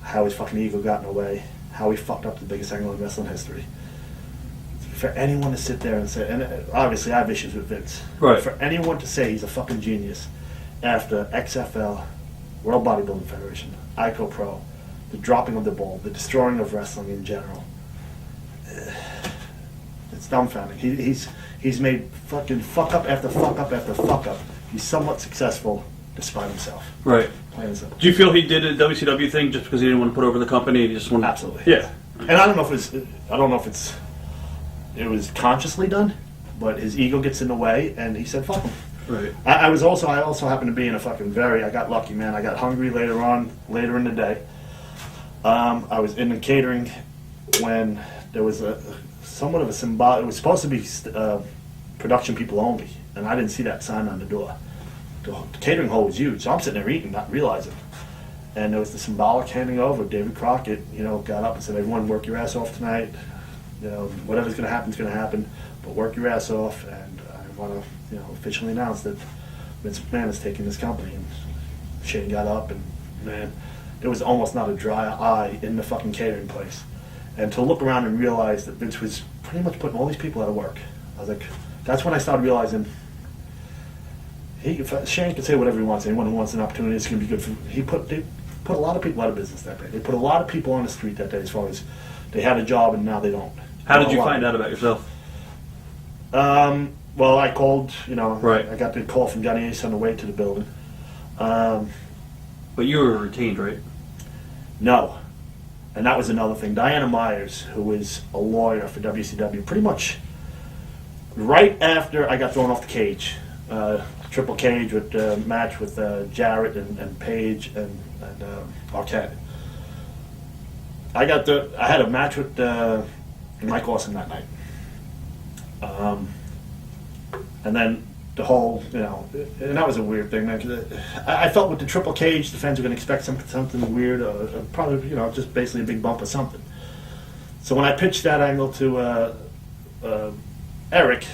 how his fucking ego got in the way, how he fucked up the biggest angle in wrestling history. For anyone to sit there and say, and obviously I have issues with Vince, right. For anyone to say he's a fucking genius after XFL, World Bodybuilding Federation, ICO Pro, the dropping of the ball, the destroying of wrestling in general, it's dumbfounding. He's made fucking fuck up after fuck up after fuck up. He's somewhat successful despite himself. Right. Plain and simple. Do you feel he did a WCW thing just because he didn't want to put over the company? He just wanted. Absolutely. Yeah. And I don't know if it was consciously done, but his ego gets in the way, and he said fuck him. Right. I also happened to be in a fucking I got lucky, man. I got hungry later in the day. I was in the catering when there was somewhat of a symbol. It was supposed to be production people only, and I didn't see that sign on the door. The catering hall was huge, so I'm sitting there eating, not realizing. And there was the symbolic handing over. David Crockett, got up and said, "Everyone, work your ass off tonight. Whatever's going to happen is going to happen, but work your ass off." And I want to, officially announce that Vince McMahon is taking this company. And Shane got up, and man, there was almost not a dry eye in the fucking catering place. And to look around and realize that Vince was pretty much putting all these people out of work, I was like, that's when I started realizing. Shane can say whatever he wants. Anyone who wants an opportunity, it's going to be good for him. They put a lot of people out of business that day. They put a lot of people on the street that day as far as they had a job and now they don't. How did you find out about yourself? Well, I called, Right. I got the call from Johnny Ace on the way to the building. But you were retained, right? No. And that was another thing. Diana Myers, who was a lawyer for WCW, pretty much right after I got thrown off the cage, Triple Cage with match with Jarrett and Page and Arquette. I had a match with Mike Awesome that night. And then the whole, and that was a weird thing, man. 'Cause I felt with the Triple Cage, the fans were going to expect something weird, probably, just basically a big bump or something. So when I pitched that angle to Eric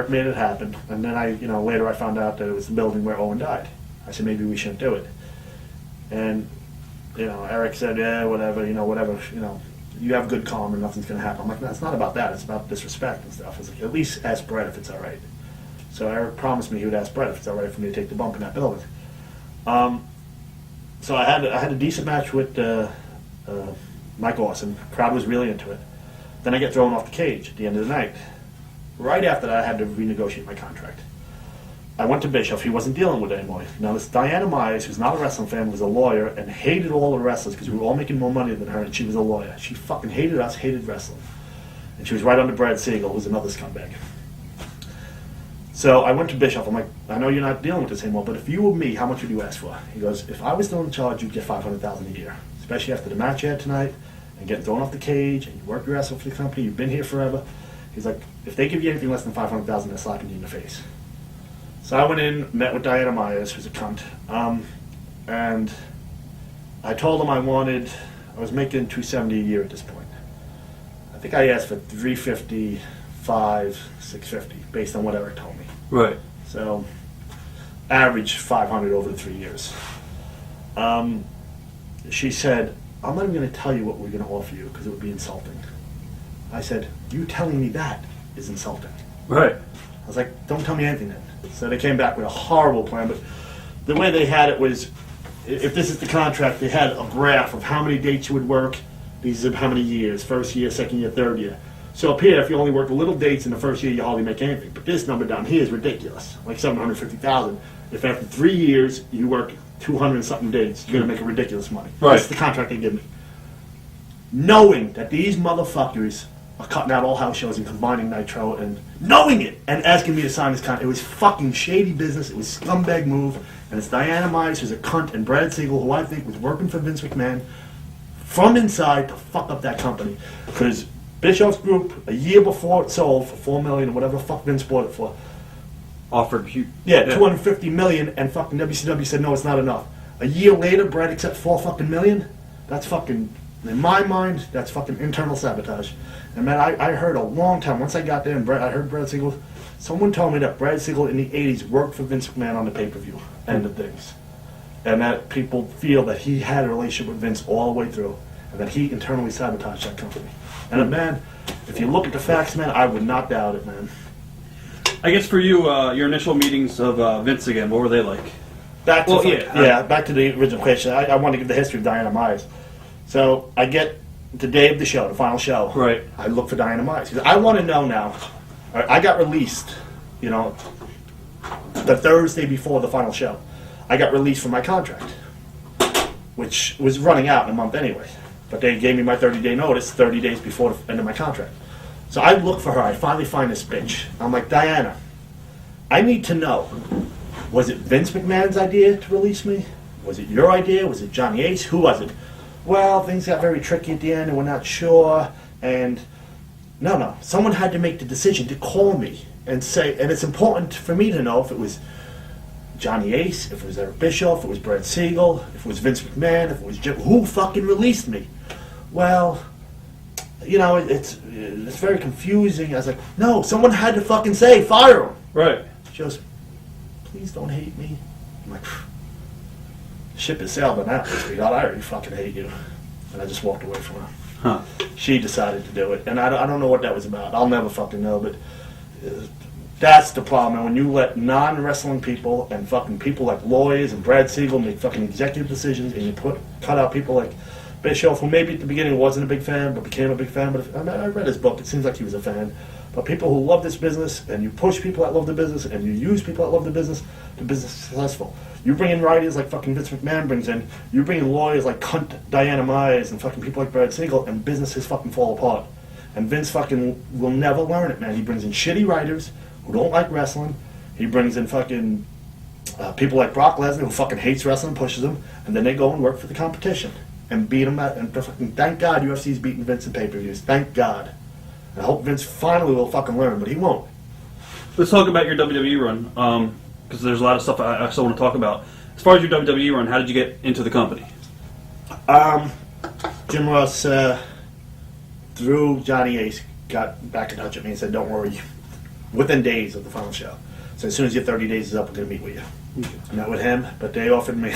made it happen. And then later I found out that it was the building where Owen died. I said, maybe we shouldn't do it. And, Eric said, yeah, whatever, you have good karma, nothing's going to happen. I'm like, no, it's not about that. It's about disrespect and stuff. It's like, at least ask Brett if it's all right. So Eric promised me he would ask Brett if it's all right for me to take the bump in that building. So I had a decent match with Mike Awesome. Crowd was really into it. Then I get thrown off the cage at the end of the night. Right after that, I had to renegotiate my contract. I went to Bischoff. He wasn't dealing with it anymore. Now, this Diana Myers, who's not a wrestling fan, was a lawyer and hated all the wrestlers because we were all making more money than her, and she was a lawyer. She fucking hated us, hated wrestling. And she was right under Brad Siegel, who was another scumbag. So I went to Bischoff. I'm like, I know you're not dealing with this anymore, but if you were me, how much would you ask for? He goes, if I was still in charge, you'd get $500,000 a year, especially after the match you had tonight and getting thrown off the cage and you work your ass off for the company. You've been here forever. He's like, if they give you anything less than $500,000, they're slapping you in the face. So I went in, met with Diana Myers, who's a cunt, and I told him I was making $270 a year at this point. I think I asked for $350, $500, $650, based on what Eric told me. Right. So, average $500 over the 3 years. She said, I'm not even going to tell you what we're going to offer you because it would be insulting. I said, you telling me that is insulting. Right. I was like, don't tell me anything then. So they came back with a horrible plan, but the way they had it was, if this is the contract, they had a graph of how many dates you would work, these are how many years, first year, second year, third year. So up here, if you only work little dates in the first year, you hardly make anything. But this number down here is ridiculous, like $750,000. If after 3 years you work 200 and something dates, you're gonna make a ridiculous money. Right. That's the contract they give me. Knowing that these motherfuckers are cutting out all house shows and combining Nitro, and knowing it and asking me to sign this contract, it was fucking shady business. It was scumbag move, and it's Diana Myers, who's a cunt, and Brad Siegel, who I think was working for Vince McMahon from inside to fuck up that company. Because Bischoff's group, a year before it sold for $4 million or whatever the fuck Vince bought it for, Offered huge. yeah, $250 million, and fucking WCW said no, it's not enough. A year later, Brad accepts $4 fucking million. That's fucking, in my mind, that's fucking internal sabotage. And man, I heard a long time, once I got there and I heard Brad Siegel, someone told me that Brad Siegel in the 80s worked for Vince McMahon on the pay-per-view end of things. And that people feel that he had a relationship with Vince all the way through, and that he internally sabotaged that company. And man, if you look at the facts, man, I would not doubt it, man. I guess for you, your initial meetings of Vince again, what were they like? Back to Well, back to the original question. I want to give the history of Diana Myers. So I get the day of the show, the final show. Right. I look for Diana Myers. 'Cause I want to know now. I got released, the Thursday before the final show. I got released from my contract, which was running out in a month anyway. But they gave me my 30-day notice 30 days before the end of my contract. So I look for her. I finally find this bitch. I'm like, Diana, I need to know, was it Vince McMahon's idea to release me? Was it your idea? Was it Johnny Ace? Who was it? Well, things got very tricky at the end and we're not sure. And no. Someone had to make the decision to call me and say, and it's important for me to know if it was Johnny Ace, if it was Eric Bischoff, if it was Brad Siegel, if it was Vince McMahon, if it was Jim, who fucking released me? Well, it's very confusing. I was like, no, someone had to fucking say, fire him. Right. She goes, please don't hate me. I'm like, ship has sailed on that, sweetheart. I already fucking hate you. And I just walked away from her. Huh. She decided to do it. And I don't know what that was about. I'll never fucking know, but that's the problem. And when you let non-wrestling people and fucking people like lawyers and Brad Siegel make fucking executive decisions, and you cut out people like Bischoff, who maybe at the beginning wasn't a big fan, but became a big fan. But I read his book. It seems like he was a fan. But people who love this business, and you push people that love the business, and you use people that love the business is successful. You bring in writers like fucking Vince McMahon brings in, you bring in lawyers like cunt Diana Myers and fucking people like Brad Siegel, and businesses fucking fall apart. And Vince fucking will never learn it, man. He brings in shitty writers who don't like wrestling. He brings in fucking people like Brock Lesnar, who fucking hates wrestling, pushes him, and then they go and work for the competition and beat him. And fucking thank God UFC's beating Vince in pay-per-views. Thank God. And I hope Vince finally will fucking learn, but he won't. Let's talk about your WWE run, because there's a lot of stuff I still want to talk about. As far as your WWE run, how did you get into the company? Jim Ross, through Johnny Ace, got back in touch with me and said, don't worry, within days of the final show. So as soon as your 30 days is up, I'm going to meet with you. Okay. I met with him, but they offered me,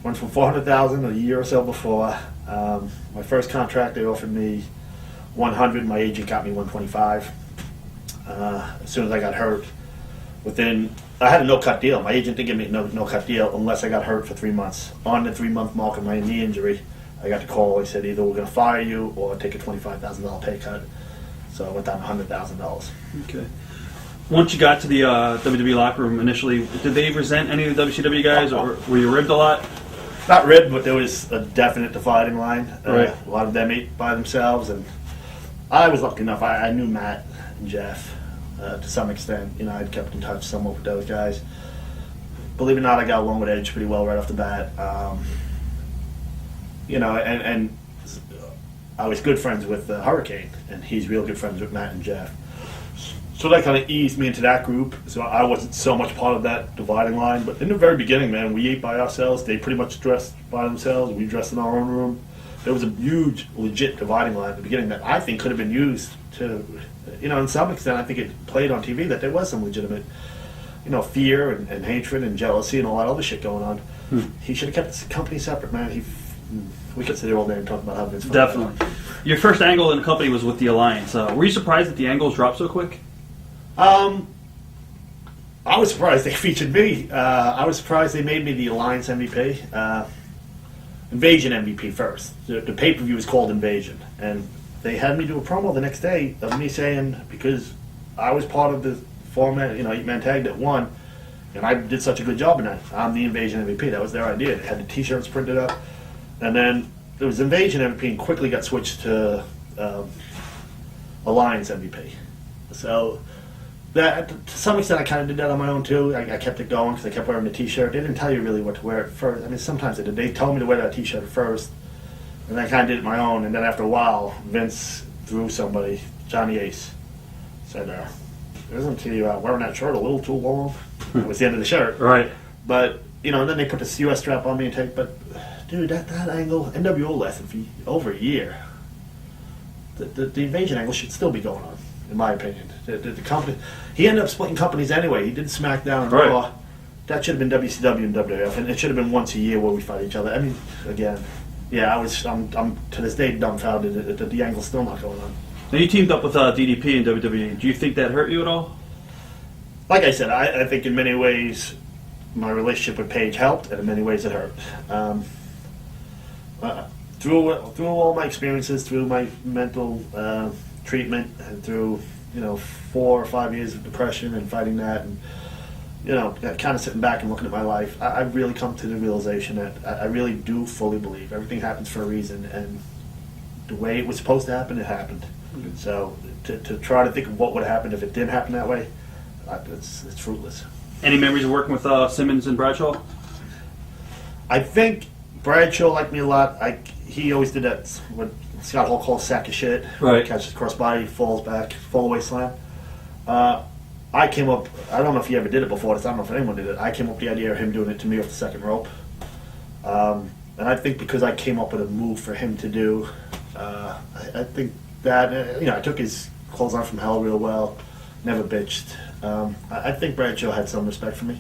went from $400,000 a year or so before. My first contract, they offered me $100. My agent got me $125. As soon as I got hurt, I had a no-cut deal. My agent didn't give me a no-cut deal unless I got hurt for 3 months. On the 3-month mark of my knee injury, I got the call. He said either we're going to fire you or take a $25,000 pay cut. So I went down to $100,000. Okay. Once you got to the WWE locker room initially, did they resent any of the WCW guys, or were you ribbed a lot? Not ribbed, but there was a definite dividing line. Right. A lot of them ate by themselves, and I was lucky enough. I knew Matt and Jeff to some extent. You know, I'd kept in touch somewhat with those guys. Believe it or not, I got along with Edge pretty well right off the bat. You know, and I was good friends with Hurricane, and he's real good friends with Matt and Jeff. So that kind of eased me into that group. So I wasn't so much part of that dividing line. But in the very beginning, man, we ate by ourselves. They pretty much dressed by themselves. We dressed in our own room. There was a huge, legit dividing line at the beginning that I think could have been used to, you know, in some extent, I think it played on TV that there was some legitimate, you know, fear and hatred and jealousy and all that other shit going on. He should have kept the company separate, man. We could sit here all day and talk about how Vince. Definitely. Your first angle in the company was with the Alliance. Were you surprised that the angles dropped so quick? I was surprised they featured me. I was surprised they made me the Alliance MVP. Invasion MVP first. The pay-per-view was called Invasion. And they had me do a promo the next day of me saying, because I was part of the four-man, you know, 8-man tag that won, and I did such a good job in that. I'm the Invasion MVP. That was their idea. They had the t-shirts printed up. And then there was Invasion MVP and quickly got switched to Alliance MVP. So that, to some extent, I kind of did that on my own too. I kept it going because I kept wearing the t-shirt. They didn't tell you really what to wear at first. I mean, sometimes they did. They told me to wear that t-shirt at first, and I kind of did it my own. And then after a while, Vince threw somebody, Johnny Ace, said, isn't he wearing that shirt a little too long? It was the end of the shirt. Right. But, you know, then they put this US strap on me and take, but, dude, that angle, NWO lasted for over a year. The Invasion angle should still be going on, in my opinion. The company, he ended up splitting companies anyway. He did SmackDown and Raw. That should have been WCW and WWF, and it should have been once a year where we fight each other. I mean, again, yeah, I'm to this day dumbfounded that the angle's still not going on. Now you teamed up with DDP in WWE. Do you think that hurt you at all? Like I said, I think in many ways my relationship with Paige helped, and in many ways it hurt. Through all my experiences, through my mental treatment, and through 4 or 5 years of depression and fighting that, and kind of sitting back and looking at my life, I've really come to the realization that I really do fully believe everything happens for a reason, and the way it was supposed to happen, it happened. Mm-hmm. So to try to think of what would have happened if it didn't happen that way, it's fruitless. Any memories of working with Simmons and Bradshaw? I think Bradshaw liked me a lot. He always did that, what Scott Hall calls sack of shit. Right. Catches crossbody, falls back, fall away slam. I came up, I don't know if he ever did it before, I don't know if anyone did it. I came up with the idea of him doing it to me off the second rope. And I think because I came up with a move for him to do, I think that, I took his clothes on from hell real well, never bitched. I think Bradshaw had some respect for me.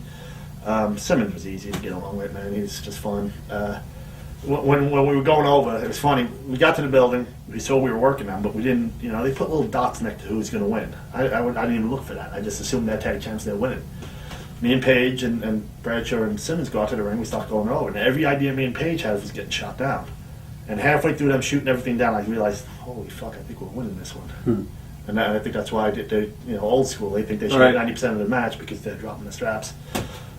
Simmons was easy to get along with, man. He was just fun. When we were going over, it was funny. We got to the building. We saw we were working on, but we didn't. They put little dots next to who was going to win. I didn't even look for that. I just assumed that had a chance they're winning. Me and Paige and Bradshaw and Simmons go out to the ring. We start going over, and every idea me and Paige had was getting shot down. And halfway through them shooting everything down, I realized, holy fuck, I think we're winning this one. And I think that's why they old school. They think they should get 90% of the match because they're dropping the straps.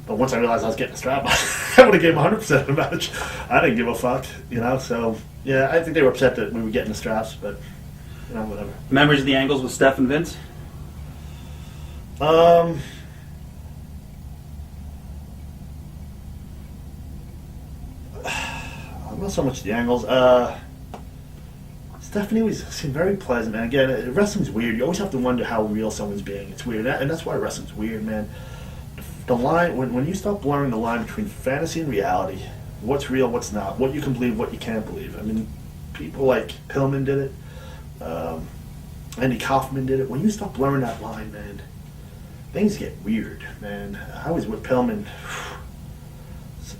But once I realized I was getting a strap, I would have gave them 100% of the match. I didn't give a fuck, So, yeah, I think they were upset that we were getting the straps, but, whatever. Memories of the angles with Steph and Vince? not so much the angles. Stephanie seemed very pleasant, man. Again, wrestling's weird. You always have to wonder how real someone's being. It's weird, and that's why wrestling's weird, man. The line, when you start blurring the line between fantasy and reality, what's real, what's not, what you can believe, what you can't believe. I mean, people like Pillman did it, Andy Kaufman did it. When you start blurring that line, man, things get weird, man. I was with Pillman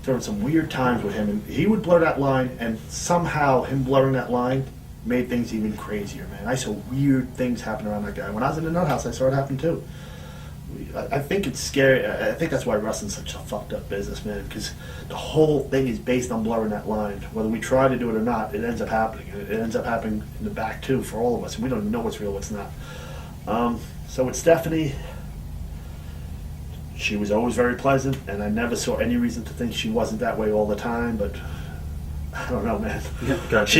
during some weird times with him, and he would blur that line, and somehow him blurring that line made things even crazier, man. I saw weird things happen around that guy. When I was in the nut house, I saw it happen too. I think it's scary. I think that's why wrestling's such a fucked up business, man, because the whole thing is based on blurring that line. Whether we try to do it or not, it ends up happening. It ends up happening in the back, too, for all of us, and we don't even know what's real, what's not. So with Stephanie, she was always very pleasant, and I never saw any reason to think she wasn't that way all the time, but I don't know, man. Yeah, gotcha.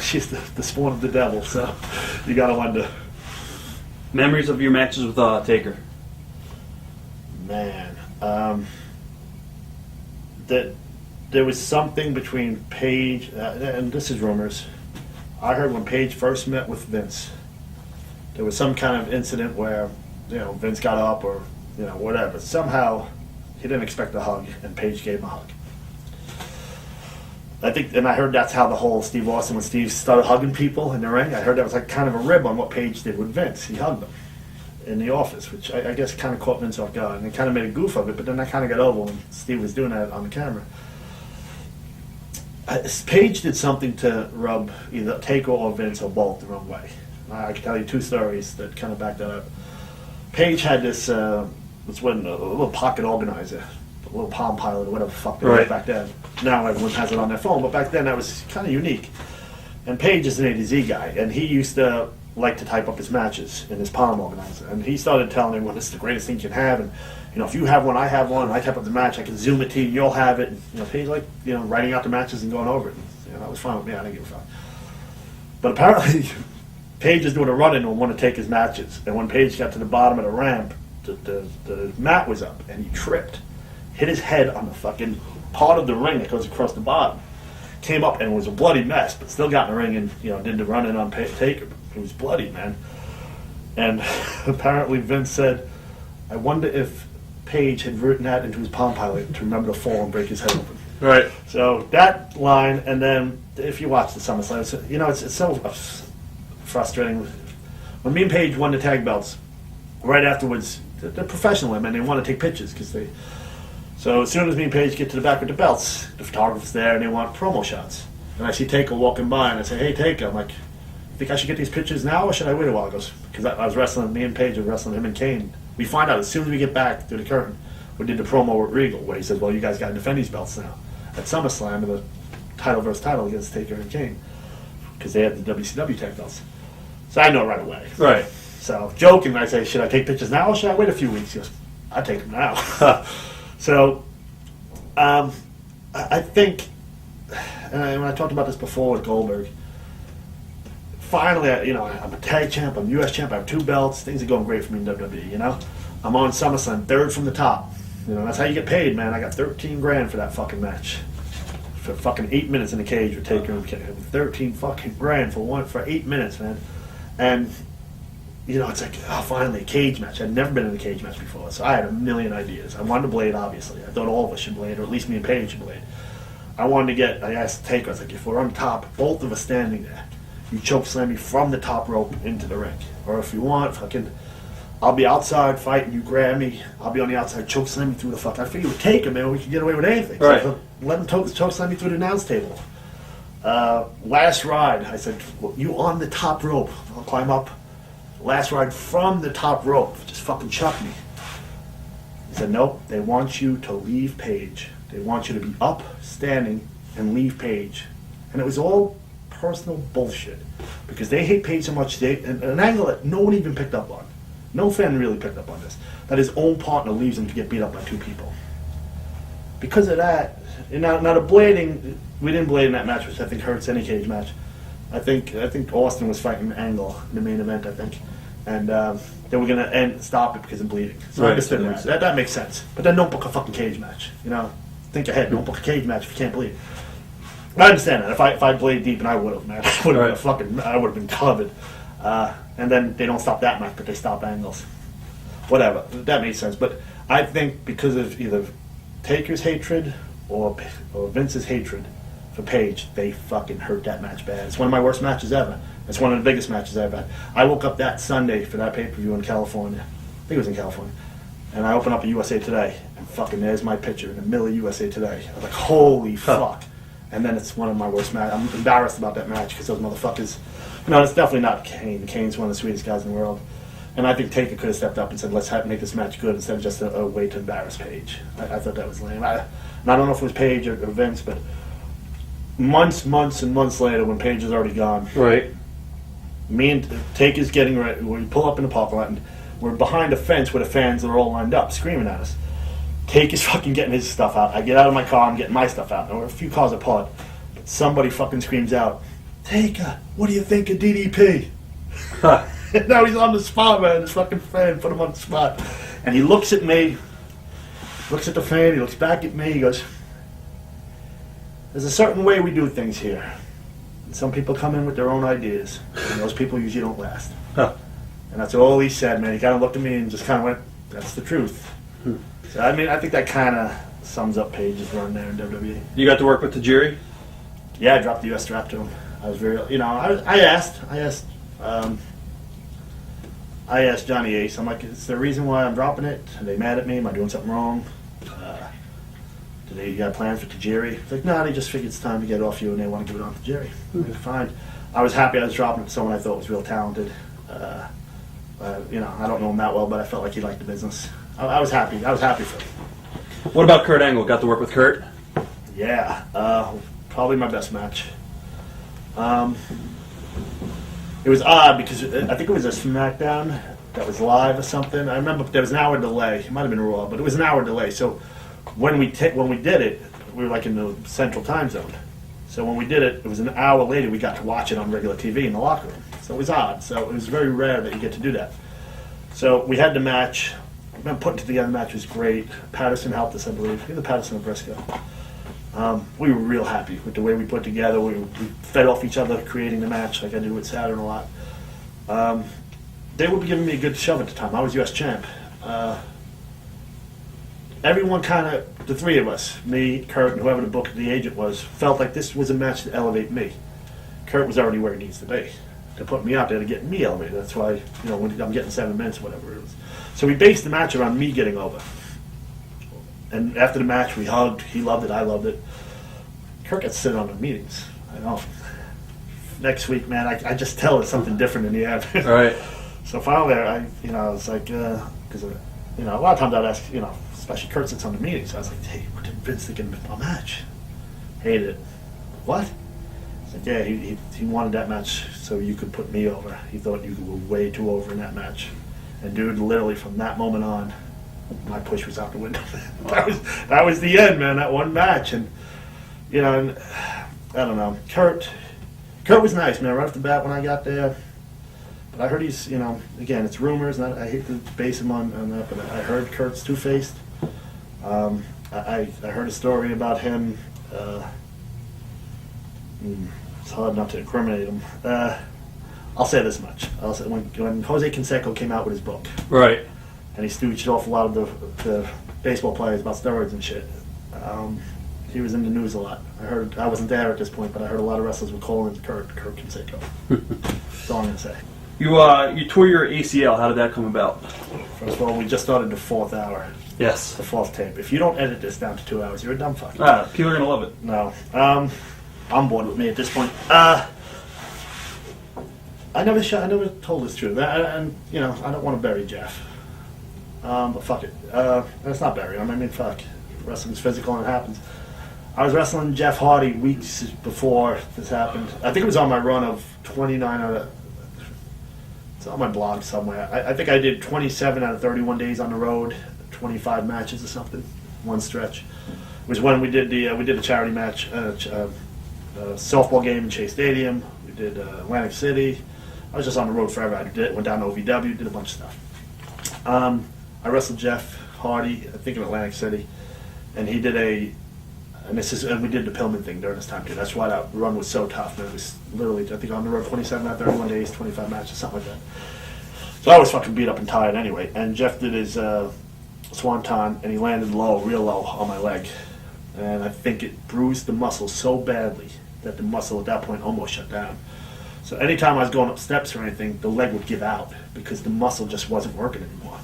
She's the spawn of the devil, so you gotta wonder. Memories of your matches with Taker? Man, that there was something between Paige, and this is rumors. I heard when Paige first met with Vince, there was some kind of incident where, Vince got up or, whatever. Somehow, he didn't expect a hug, and Paige gave him a hug. I think, and I heard that's how the whole Steve Austin, when Steve started hugging people in the ring, I heard that was like kind of a rib on what Paige did with Vince. He hugged them in the office, which I guess kind of caught Vince off guard, and it kind of made a goof of it, but then I kind of got over when Steve was doing that on the camera. Paige did something to rub either Taker or Vince or both the wrong way. I can tell you two stories that kind of back that up. Paige had this, a little pocket organizer, a little Palm Pilot or whatever the fuck they were back then. Now everyone has it on their phone, but back then that was kind of unique. And Paige is an A to Z guy, and he used to like to type up his matches in his Palm organizer. And he started telling everyone, this is the greatest thing you can have, and if you have one, I have one, and I type up the match, I can zoom it to you, and you'll have it. And, Paige liked, writing out the matches and going over it. And, that was fine with me, I didn't give a fuck. But apparently, Paige is doing a run-in and wanted to take his matches. And when Paige got to the bottom of the ramp, the mat was up, and he tripped, hit his head on the fucking part of the ring that goes across the bottom. Came up, and it was a bloody mess, but still got in the ring and, did the run-in on Taker. It was bloody, man. And apparently Vince said, I wonder if Paige had written that into his Palm Pilot to remember to fall and break his head open. Right. So that line, and then if you watch the SummerSlam, it's so frustrating. When me and Paige won the tag belts, right afterwards, they're professional women, they want to take pictures because they. So as soon as me and Paige get to the back with the belts, the photographer's there and they want promo shots. And I see Taker walking by and I say, hey Taker, I'm like, think I should get these pictures now or should I wait a while? He goes, because I was wrestling, me and Paige were wrestling him and Kane. We find out as soon as we get back through the curtain, we did the promo with Regal where he says, well, you guys got to defend these belts now. At SummerSlam, the title versus title against Taker and Kane, because they had the WCW tag belts. So I know right away. Right. So joking, I say, should I take pictures now or should I wait a few weeks? He goes, I'll take them now. So I think, and when I talked about this before with Goldberg, finally, I'm a tag champ, I'm US champ, I have 2 belts, things are going great for me in WWE, I'm on SummerSlam, 3rd from the top. That's how you get paid, man. I got $13,000 for that fucking match. For fucking 8 minutes in the cage with Taker and Kane. 13 fucking grand for 8 minutes, man. And, it's like, oh, finally, a cage match. I'd never been in a cage match before, so I had a million ideas. I wanted to blade, obviously. I thought all of us should blade, or at least me and Paige should blade. I asked Taker, I was like, if we're on top, both of us standing there, you choke slam me from the top rope into the ring. Or if you want, I'll be outside fighting, you grab me, I'll be on the outside, choke slam me through the fuck. I figured with Taker, man, we could get away with anything. Right. So let him choke slam me through the announce table. Last ride, I said, well, you on the top rope, I'll climb up. Last ride from the top rope, just fucking chuck me. He said, nope, they want you to leave Paige. They want you to be up, standing, and leave Paige. And it was all personal bullshit. Because they hate Paige so much, an angle that no one even picked up on. No fan really picked up on this. That his own partner leaves him to get beat up by 2 people. Because of that, now the blading, we didn't blade in that match, which I think hurts any cage match. I think Austin was fighting Angle in the main event, I think. And they were going to stop it because of bleeding. So I understood that. That makes sense. But then don't book a fucking cage match. Think ahead. Don't book a cage match if you can't bleed. I understand that. If I played deep, and I would have, man, I would have Right. I would have been covered. And then they don't stop that match, but they stop Angles. Whatever, that made sense. But I think because of either Taker's hatred or Vince's hatred for Paige, they fucking hurt that match bad. It's one of my worst matches ever. It's one of the biggest matches I've had. I woke up that Sunday for that pay-per-view in California. I think it was in California. And I opened up a USA Today, and fucking there's my picture in the middle of USA Today. I was like, holy fuck. And then it's one of my worst matches. I'm embarrassed about that match because those motherfuckers... No, it's definitely not Kane. Kane's one of the sweetest guys in the world. And I think Taker could have stepped up and said, let's make this match good instead of just a way to embarrass Paige. I thought that was lame. And I don't know if it was Paige or Vince, but months and months later when Paige is already gone, Right. me and Taker's getting ready. We pull up in the parking lot and we're behind a fence where the fans are all lined up screaming at us. Taker's fucking getting his stuff out. I get out of my car, I'm getting my stuff out. And we're a few cars apart. But somebody fucking screams out, Taker, what do you think of DDP? Now he's on the spot, man. This fucking fan put him on the spot. And he looks at me, looks at the fan, he looks back at me, he goes, there's a certain way we do things here. And some people come in with their own ideas, and those people usually don't last. Huh. And that's all he said, man. He kind of looked at me and just kind of went, that's the truth. So, I mean, I think that kind of sums up Paige's run there in WWE. You got to work with Tajiri? Yeah, I dropped the US strap to him. I was very, I asked Johnny Ace, I'm like, is there a reason why I'm dropping it? Are they mad at me? Am I doing something wrong? Do they got plans for Tajiri? He's like, no, they just figured it's time to get it off you and they want to give it on to Jerry. Fine. I was happy I was dropping it to someone I thought was real talented. I don't know him that well, but I felt like he liked the business. I was happy. I was happy for him. What about Kurt Angle? Got to work with Kurt? Yeah, probably my best match. It was odd because I think it was a SmackDown that was live or something. I remember there was an hour delay. It might have been Raw, but it was an hour delay. So when we did it, we were like in the Central Time Zone. So when we did it, it was an hour later. We got to watch it on regular TV in the locker room. So it was odd. So it was very rare that you get to do that. So we had the match. Putting together the match was great. Patterson helped us, I believe. Either Patterson or Briscoe. We were real happy with the way we put together. We fed off each other creating the match like I did with Saturn a lot. They were giving me a good shove at the time. I was U.S. champ. Everyone kind of, the three of us, me, Kurt, and whoever the agent was, felt like this was a match to elevate me. Kurt was already where he needs to be. To put me out there to get me elevated. That's why, when I'm getting 7 minutes, whatever it was. So we based the match around me getting over. And after the match, we hugged. He loved it. I loved it. Kurt got to sit on the meetings. I know. Next week, man, I just tell it's something different in the air. All right. So finally, I was like, because a lot of times I'd ask, especially Kurt sits on the meetings. So I was like, hey, what did Vince think of my match? Hated it. What? He's like, yeah, he wanted that match so you could put me over. He thought you were way too over in that match. And dude, literally from that moment on, my push was out the window. that was the end, man. That one match, and and I don't know. Kurt was nice, man. Right off the bat when I got there, but I heard he's, again, it's rumors, and I hate to base him on that, but I heard Kurt's two-faced. I heard a story about him. It's hard not to incriminate him. I'll say this much. I'll say when Jose Canseco came out with his book, Right. and he stooged off a lot of the baseball players about steroids and shit. He was in the news a lot. I wasn't there at this point, but I heard a lot of wrestlers were calling him Kurt Canseco. That's all I'm gonna say. You tore your ACL. How did that come about? First of all, we just started the 4th hour, Yes. the 4th tape. If you don't edit this down to 2 hours, you're a dumb fuck. People are gonna love it. No. On board with me at this point. I never told this truth. I don't want to bury Jeff. But fuck it. Let's not bury him. I mean, fuck. Wrestling's physical and it happens. I was wrestling Jeff Hardy weeks before this happened. I think it was on my run of 29 out of... It's on my blog somewhere. I think I did 27 out of 31 days on the road, 25 matches or something, one stretch. It was when we did a charity match, softball game in Shea Stadium. We did Atlantic City. I was just on the road forever. Went down to OVW, did a bunch of stuff. I wrestled Jeff Hardy, I think in Atlantic City, and he did And we did the Pillman thing during this time too. That's why that run was so tough. And it was literally, I think, on the road 27 out 31 days, 25 matches, something like that. So I was fucking beat up and tired anyway. And Jeff did his swanton, and he landed low, real low, on my leg. And I think it bruised the muscle so badly that the muscle at that point almost shut down. So anytime I was going up steps or anything, the leg would give out because the muscle just wasn't working anymore.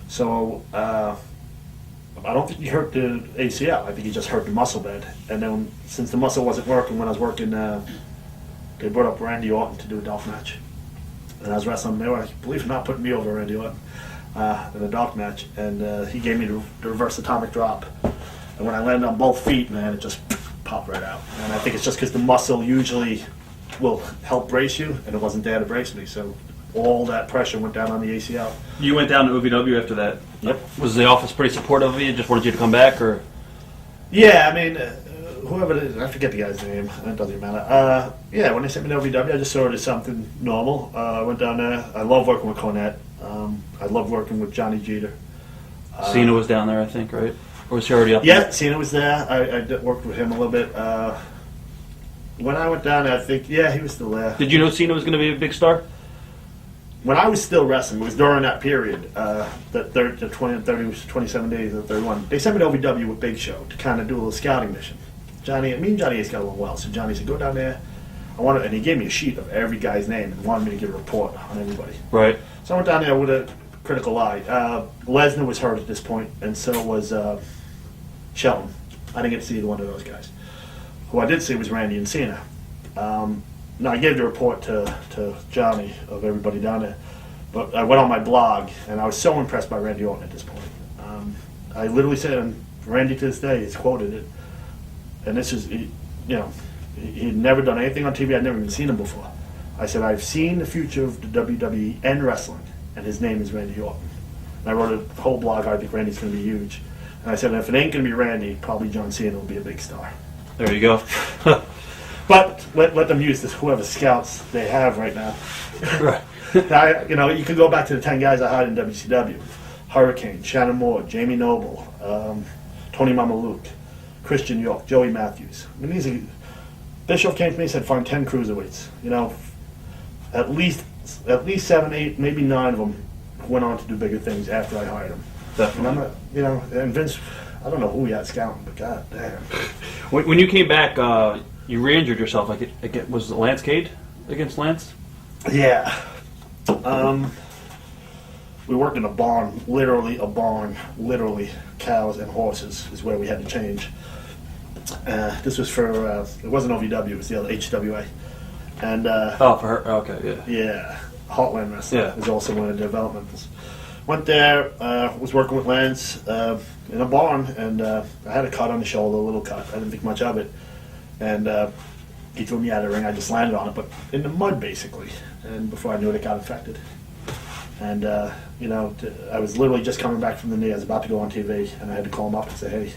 So I don't think he hurt the ACL. I think he just hurt the muscle bed. And then since the muscle wasn't working, when I was working, they brought up Randy Orton to do a Dolph match. And I was wrestling. They were, believe it or not, putting me over Randy Orton in a Dolph match. And he gave me the reverse atomic drop. And when I landed on both feet, man, it just popped right out. And I think it's just because the muscle usually will help brace you, and it wasn't there to brace me. So all that pressure went down on the ACL. You went down to OVW after that. Yep. Was the office pretty supportive of you? Just wanted you to come back, or? Yeah, I mean, whoever it is, I forget the guy's name. It doesn't matter. Yeah, when they sent me to OVW, I just saw it as something normal. I went down there. I love working with Cornette. I love working with Johnny Jeter. Cena was down there, I think, right? Or was he already up Yeah, there? Cena was there. I worked with him a little bit. When I went down there, I think, yeah, he was still there. Did you know Cena was going to be a big star? When I was still wrestling, it was during that period, the 27 days of 31. They sent me to OVW with Big Show to kind of do a little scouting mission. Me and Johnny Ace got along well, so Johnny said, go down there. And he gave me a sheet of every guy's name and wanted me to give a report on everybody. Right. So I went down there with a critical eye. Lesnar was hurt at this point, and so was Shelton. I didn't get to see either one of those guys. Who I did see was Randy and Cena. Now, I gave the report to Johnny of everybody down there, but I went on my blog, and I was so impressed by Randy Orton at this point. I literally said, and Randy to this day has quoted it, and this is, he'd never done anything on TV. I'd never even seen him before. I said, I've seen the future of the WWE and wrestling, and his name is Randy Orton. And I wrote a whole blog, I think Randy's going to be huge. And I said, if it ain't going to be Randy, probably John Cena will be a big star. There you go. But let them use this, whoever scouts they have right now. Right. You can go back to the 10 guys I hired in WCW. Hurricane, Shannon Moore, Jamie Noble, Tony Mamaluke, Christian York, Joey Matthews. I mean, Bischoff came to me and said, find 10 cruiserweights. At least 7, 8, maybe 9 of them went on to do bigger things after I hired them. Definitely. And I'm not, and Vince, I don't know who he had scouting, but god damn. When you came back, you re-injured yourself. Was it Lance Cade against Lance? Yeah. We worked in a barn, literally a barn, literally cows and horses is where we had to change. This was for, it wasn't OVW, it was the other HWA. And For her. Okay, yeah. yeah, Heartland Wrestling Yeah. was also one of the developments. Went there, was working with Lance in a barn, and I had a cut on the shoulder, a little cut. I didn't think much of it. And he threw me out of the ring. I just landed on it, but in the mud, basically. And before I knew it, it got infected. And, I was literally just coming back from the knee. I was about to go on TV, and I had to call him up and say, hey,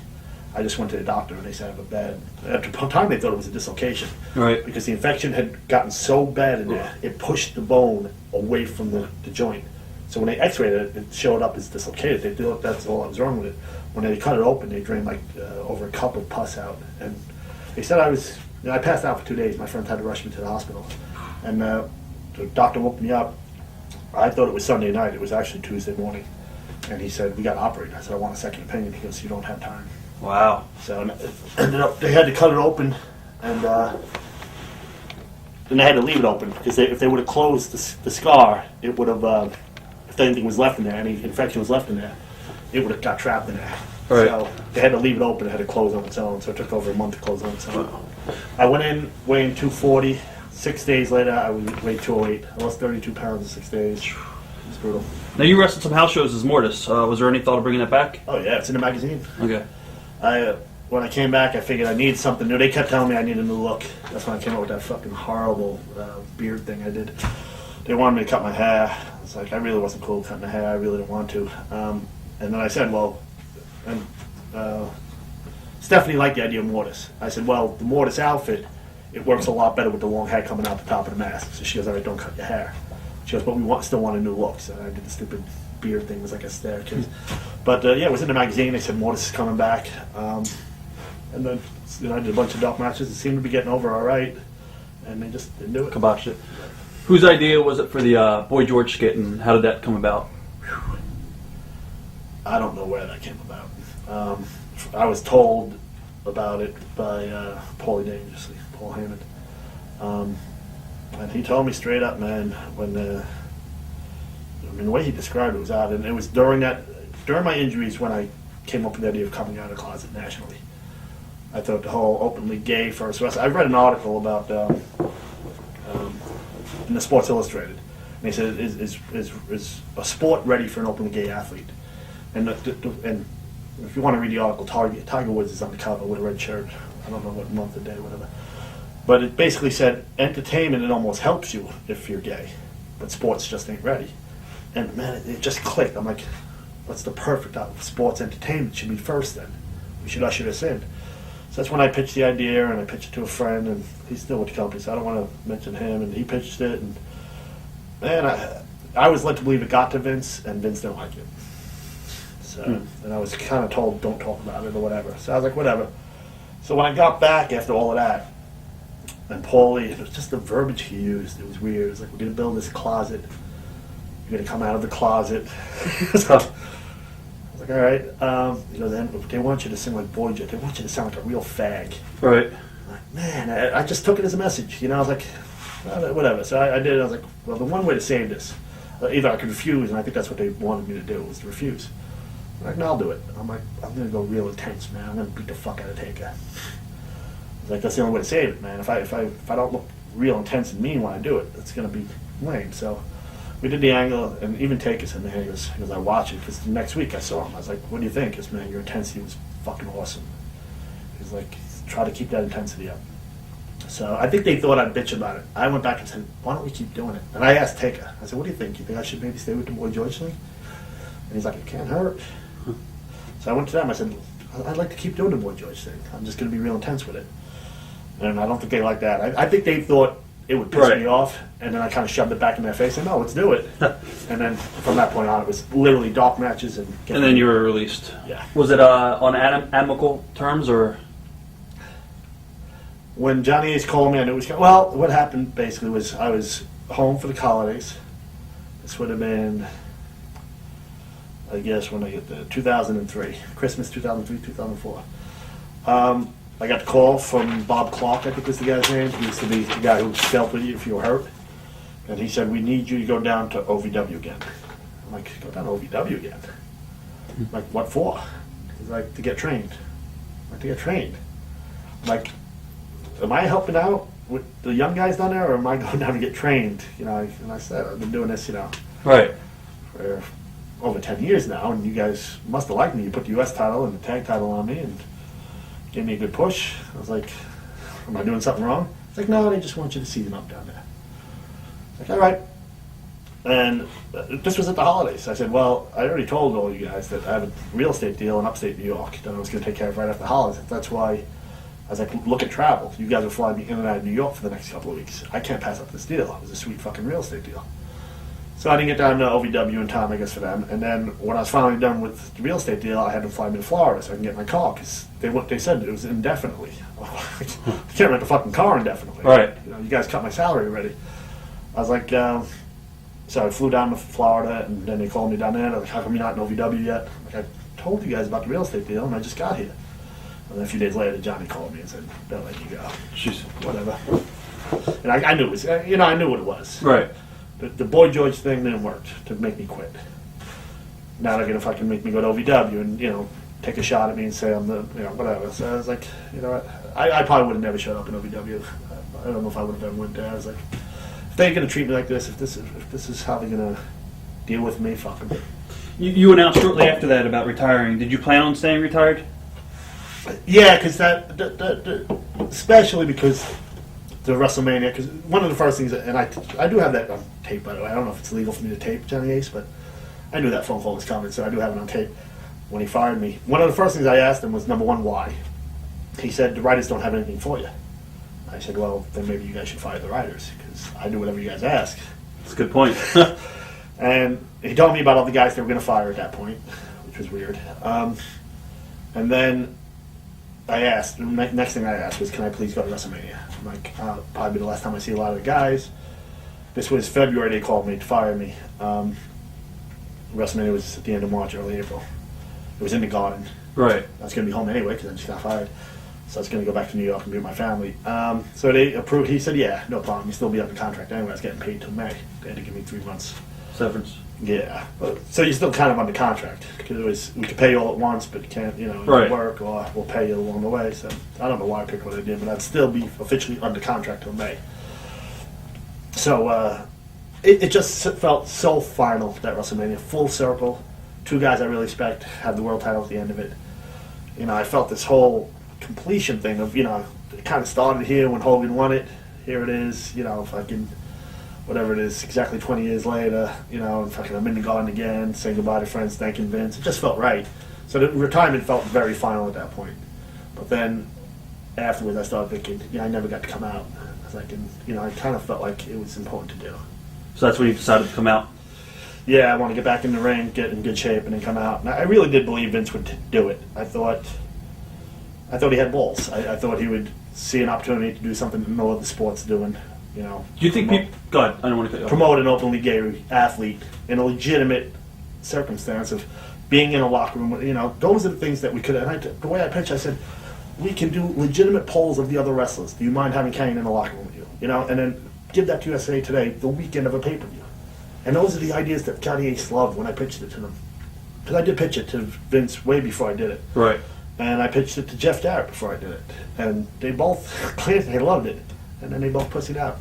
I just went to the doctor, and they said I have a bad... At the time, they thought it was a dislocation. Right. Because the infection had gotten so bad in there, it pushed the bone away from the joint. So when they x-rayed it, it showed up as dislocated. They thought that's all that was wrong with it. When they cut it open, they drained over a cup of pus out. And they said I passed out for 2 days. My friends had to rush me to the hospital. And the doctor woke me up. I thought it was Sunday night. It was actually Tuesday morning. And he said, we got to operate. I said, I want a second opinion. He goes, you don't have time. Wow. So it ended up, they had to cut it open, and then they had to leave it open, because if they would have closed the scar, it would have, if anything was left in there, any infection was left in there, it would have got trapped in there. Right. So they had to leave it open. It had to close on its own. So it took over a month to close on its own. I went in weighing 240. 6 days later, I weighed 208. I lost 32 pounds in 6 days. It was brutal. Now, you wrestled some house shows as Mortis. Was there any thought of bringing that back? Oh yeah, it's in the magazine. Okay. When I came back, I figured I needed something new. They kept telling me I needed a new look. That's when I came up with that fucking horrible beard thing I did. They wanted me to cut my hair. It's like, I really wasn't cool cutting my hair. I really didn't want to. And then I said, Stephanie liked the idea of Mortis. I said, well, the Mortis outfit, it works a lot better with the long hair coming out the top of the mask. So she goes, all right, don't cut your hair. She goes, but we still want a new look. So I did the stupid beard thing. It was like a staircase. But yeah, it was in the magazine. They said Mortis is coming back. And then I did a bunch of dark matches. It seemed to be getting over all right, and they just didn't do it. Kiboshed it. Whose idea was it for the Boy George skit, and how did that come about? I don't know where that came about. I was told about it by Paulie Dangerously, Paul Hammond. And he told me straight up, man, when the way he described it was odd, and it was during my injuries when I came up with the idea of coming out of the closet nationally. I thought the whole openly gay first wrestling. I read an article about in the Sports Illustrated, and he said, "Is a sport ready for an openly gay athlete?" And if you want to read the article, Tiger Woods is on the cover with a red shirt. I don't know what month of day, whatever. But it basically said, entertainment, it almost helps you if you're gay, but sports just ain't ready. And man, it just clicked. I'm like, what's the perfect sports entertainment should be first then? We should usher this in. So that's when I pitched the idea, and I pitched it to a friend, and he's still with the company, so I don't want to mention him, and he pitched it, and man, I was led to believe it got to Vince, and Vince didn't like it. So, and I was kind of told, don't talk about it or whatever. So I was like, whatever. So when I got back after all of that, and Paulie, it was just the verbiage he used. It was weird. It was like, we're going to build this closet. You're going to come out of the closet. So, I was like, all right. Then they want you to sing like Boy George. They want you to sound like a real fag. Right. I'm like, man, I just took it as a message. I was like, whatever. So I did it. I was like, well, the one way to save this, either I could refuse, and I think that's what they wanted me to do, was to refuse. I'm like, no, I'll do it. I'm like, I'm going to go real intense, man. I'm going to beat the fuck out of Taker. Like, that's the only way to save it, man. If I don't look real intense and mean when I do it, it's gonna be lame. So we did the angle, and even Taker said, man, he goes, I watch it, because the next week I saw him. I was like, what do you think? He goes, man, your intensity was fucking awesome. He's like, try to keep that intensity up. So I think they thought I'd bitch about it. I went back and said, why don't we keep doing it? And I asked Taker, I said, what do you think? You think I should maybe stay with the Boy George thing? And he's like, it can't hurt. So I went to them, I said, I'd like to keep doing the Boy George thing. I'm just gonna be real intense with it. And I don't think they like that. I think they thought it would piss me off, and then I kind of shoved it back in their face and, no, let's do it. And then from that point on, it was literally dark matches. And then you were released. Yeah. Was it on amicable terms, or? When Johnny Ace called me, I knew it was well, what happened basically was I was home for the holidays. This would have been, I guess, when I get the 2003, Christmas 2003, 2004. I got the call from Bob Clark, I think was the guy's name. He used to be the guy who dealt with you if you were hurt. And he said, we need you to go down to OVW again. I'm like, go down to OVW again? I'm like, what for? He's like, to get trained. I'm like, to get trained? I'm like, am I helping out with the young guys down there, or am I going down to get trained? And I said, I've been doing this, right, for over 10 years now, and you guys must have liked me. You put the U.S. title and the tag title on me, and gave me a good push. I was like, am I doing something wrong? It's like, no, they just want you to see them up down there. Like, all right. And this was at the holidays. I said, well, I already told all you guys that I have a real estate deal in upstate New York that I was going to take care of right after the holidays. That's why I was like, look at travel. You guys will fly me in and out of New York for the next couple of weeks. I can't pass up this deal. It was a sweet fucking real estate deal. So I didn't get down to OVW in time, I guess, for them. And then when I was finally done with the real estate deal, I had to fly me to Florida so I can get my car, because they said it was indefinitely. I can't rent a fucking car indefinitely. Right. You guys cut my salary already. I was like, so I flew down to Florida, and then they called me down there. They're like, how come you're not in OVW yet? I'm like, I told you guys about the real estate deal, and I just got here. And then a few days later, Johnny called me and said, they'll let you go. Jeez. Whatever. And I knew it was, I knew what it was. Right. The Boy George thing didn't work to make me quit. Now they're gonna fucking make me go to OVW and take a shot at me and say I'm the whatever. So I was like, what? I probably would have never showed up in OVW. I don't know if I would have ever went there. I was like, if they're gonna treat me like this, if this is how they're gonna deal with me, fuck them. You announced shortly after that about retiring. Did you plan on staying retired? Yeah, because that especially because the WrestleMania, because one of the first things, and I do have that on tape, by the way. I don't know if it's legal for me to tape Johnny Ace, but I knew that phone call was coming, so I do have it on tape. When he fired me, one of the first things I asked him was, number one, why? He said, the writers don't have anything for you. I said, well, then maybe you guys should fire the writers, because I do whatever you guys ask. That's a good point. And he told me about all the guys they were going to fire at that point, which was weird. And then I asked, the next thing I asked was, can I please go to WrestleMania? I'm like, probably the last time I see a lot of the guys. This was February, they called me to fire me. WrestleMania was at the end of March, early April. It was in the Garden. Right. I was going to be home anyway because I just got fired. So I was going to go back to New York and be with my family. So they approved. He said, yeah, no problem. You still be under contract anyway. I was getting paid till May. They had to give me 3 months. Severance. Yeah. So you're still kind of under contract because it was, we could pay you all at once, but you can't, you Right. work, or we'll pay you along the way. So I don't know why I picked what I did, but I'd still be officially under contract till May. So it just felt so final, that WrestleMania. Full circle. 2 guys I really respect had the world title at the end of it. I felt this whole completion thing of, it kind of started here when Hogan won it. Here it is, fucking, whatever it is, exactly 20 years later, and fucking I'm in the Garden again, saying goodbye to friends, thanking Vince. It just felt right. So the retirement felt very final at that point. But then afterwards I started thinking, I never got to come out. I was like, I kind of felt like it was important to do. So that's when you decided to come out? Yeah, I want to get back in the ring, get in good shape, and then come out. And I really did believe Vince would do it. I thought he had balls. I thought he would see an opportunity to do something that no other sport's doing. Do you think people? Go ahead. I don't want to cut you off. Promote an openly gay athlete in a legitimate circumstance of being in a locker room. Those are the things that we could. And the way I pitched, I said, we can do legitimate polls of the other wrestlers. Do you mind having Kanyon in the locker room with you? And then give that to USA Today the weekend of a pay-per-view. And those are the ideas that Johnny Ace loved when I pitched it to them. Because I did pitch it to Vince way before I did it. Right. And I pitched it to Jeff Jarrett before I did it. And they both cleared, they loved it. And then they both pussied out.